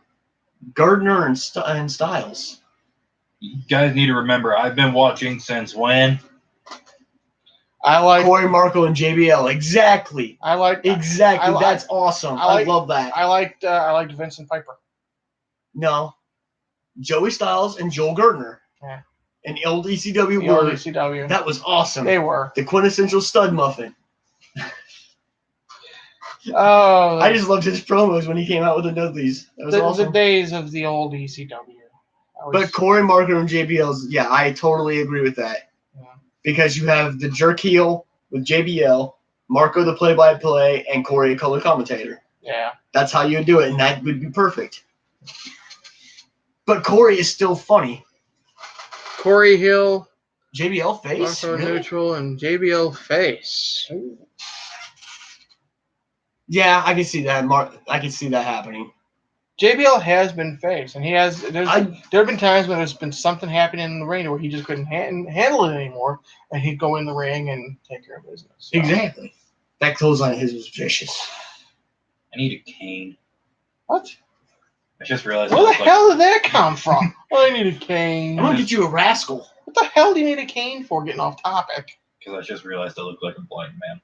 Gardner and Styles. You guys need to remember, I've been watching since when? I like Corey, Marco, and JBL. Exactly. Exactly. That's awesome. I love that. I liked Vincent Piper. No. Joey Styles and Joel Gardner. Yeah. And the old ECW ECW. That was awesome. They were. The quintessential stud muffin. Oh. I just loved his promos when he came out with the Dudleys. That was awesome. The days of the old ECW. But Corey, Marco, and JBL's, yeah, I totally agree with that. Yeah. Because you have the jerk heel with JBL, Marco the play-by-play, and Corey a color commentator. Yeah. That's how you do it, and that would be perfect. But Corey is still funny. Corey Hill. JBL face? Marco really? Neutral and JBL face. Ooh. Yeah, I can see that. I can see that happening. JBL has been face, and there have been times when there's been something happening in the ring where he just couldn't handle it anymore, and he'd go in the ring and take care of business. So. Exactly. That clothesline of his was vicious. I need a cane. What? I just realized. Where the hell did that come from? Well, I need a cane. I'm gonna get you a rascal. What the hell do you need a cane for? Getting off topic. Because I just realized I look like a blind man.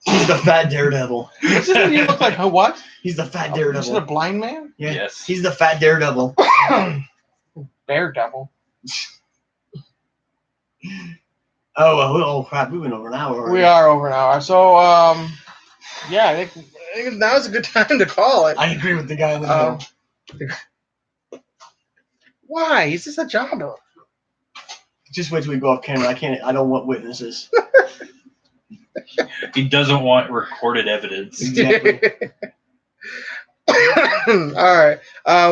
He's the fat daredevil. You look like a what? He's the fat daredevil. Is it a blind man? Yeah. Yes. He's the fat daredevil. Daredevil. Oh crap! We went over an hour already. We are over an hour. So, yeah, I think now's a good time to call it. I agree with the guy in the middle. Why? Is this a jobber? Just wait till we go off camera. I don't want witnesses. He doesn't want recorded evidence. Exactly. All right.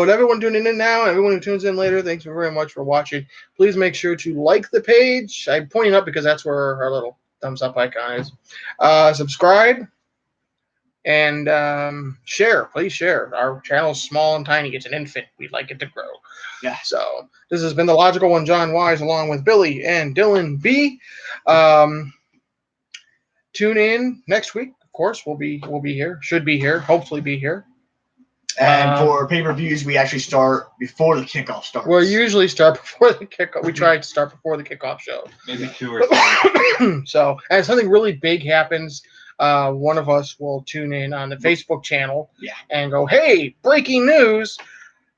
With everyone tuning in now, everyone who tunes in later, thanks very much for watching. Please make sure to like the page. I'm pointing up because that's where our little thumbs up icon is. Subscribe and share. Please share. Our channel's small and tiny. It's an infant. We'd like it to grow. Yeah. So this has been The Logical One, John Wise, along with Billy and Dylan B. Tune in next week. Of course, we'll be here. Should be here. Hopefully be here. And for pay-per-views, we actually start before the kickoff starts. We'll usually start before the kickoff. We try to start before the kickoff show. Maybe 2 or 3. So, as something really big happens, one of us will tune in on the Facebook channel and go, "Hey, breaking news!"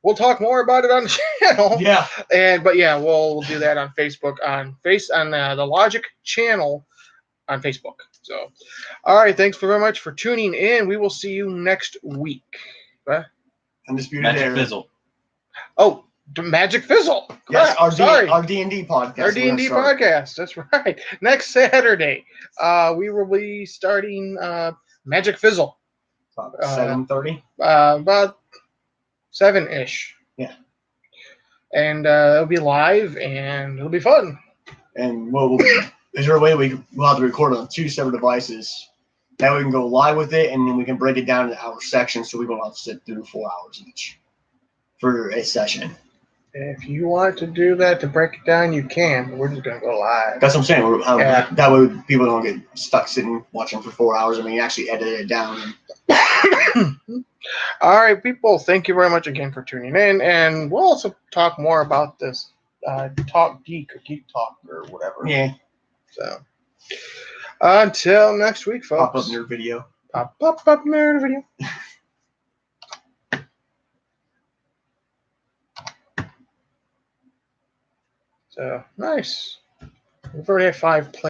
We'll talk more about it on the channel. Yeah. But we'll do that on Facebook on the Logic channel on Facebook. So, all right. Thanks very much for tuning in. We will see you next week. Undisputed Magic Era. Fizzle. Oh, Magic Fizzle. Yes, our Sorry. D&D podcast. Our D&D podcast. That's right. Next Saturday, we will be starting Magic Fizzle. About 7:30. About 7-ish. Yeah. And it'll be live, and it'll be fun. And is there a way we'll have to record on 2 separate devices? That we can go live with it, and then we can break it down into hour sections, so we don't have to sit through 4 hours each for a session. If you want to do that to break it down, you can. We're just gonna go live. That's what I'm saying. Yeah. That way people don't get stuck sitting watching for 4 hours. I mean, actually edit it down. All right, people. Thank you very much again for tuning in, and we'll also talk more about this Talk Geek or Geek Talk or whatever. Yeah. So until next week, folks. Pop up nerd video. Pop up nerd video. So nice. We've already had 5 plays.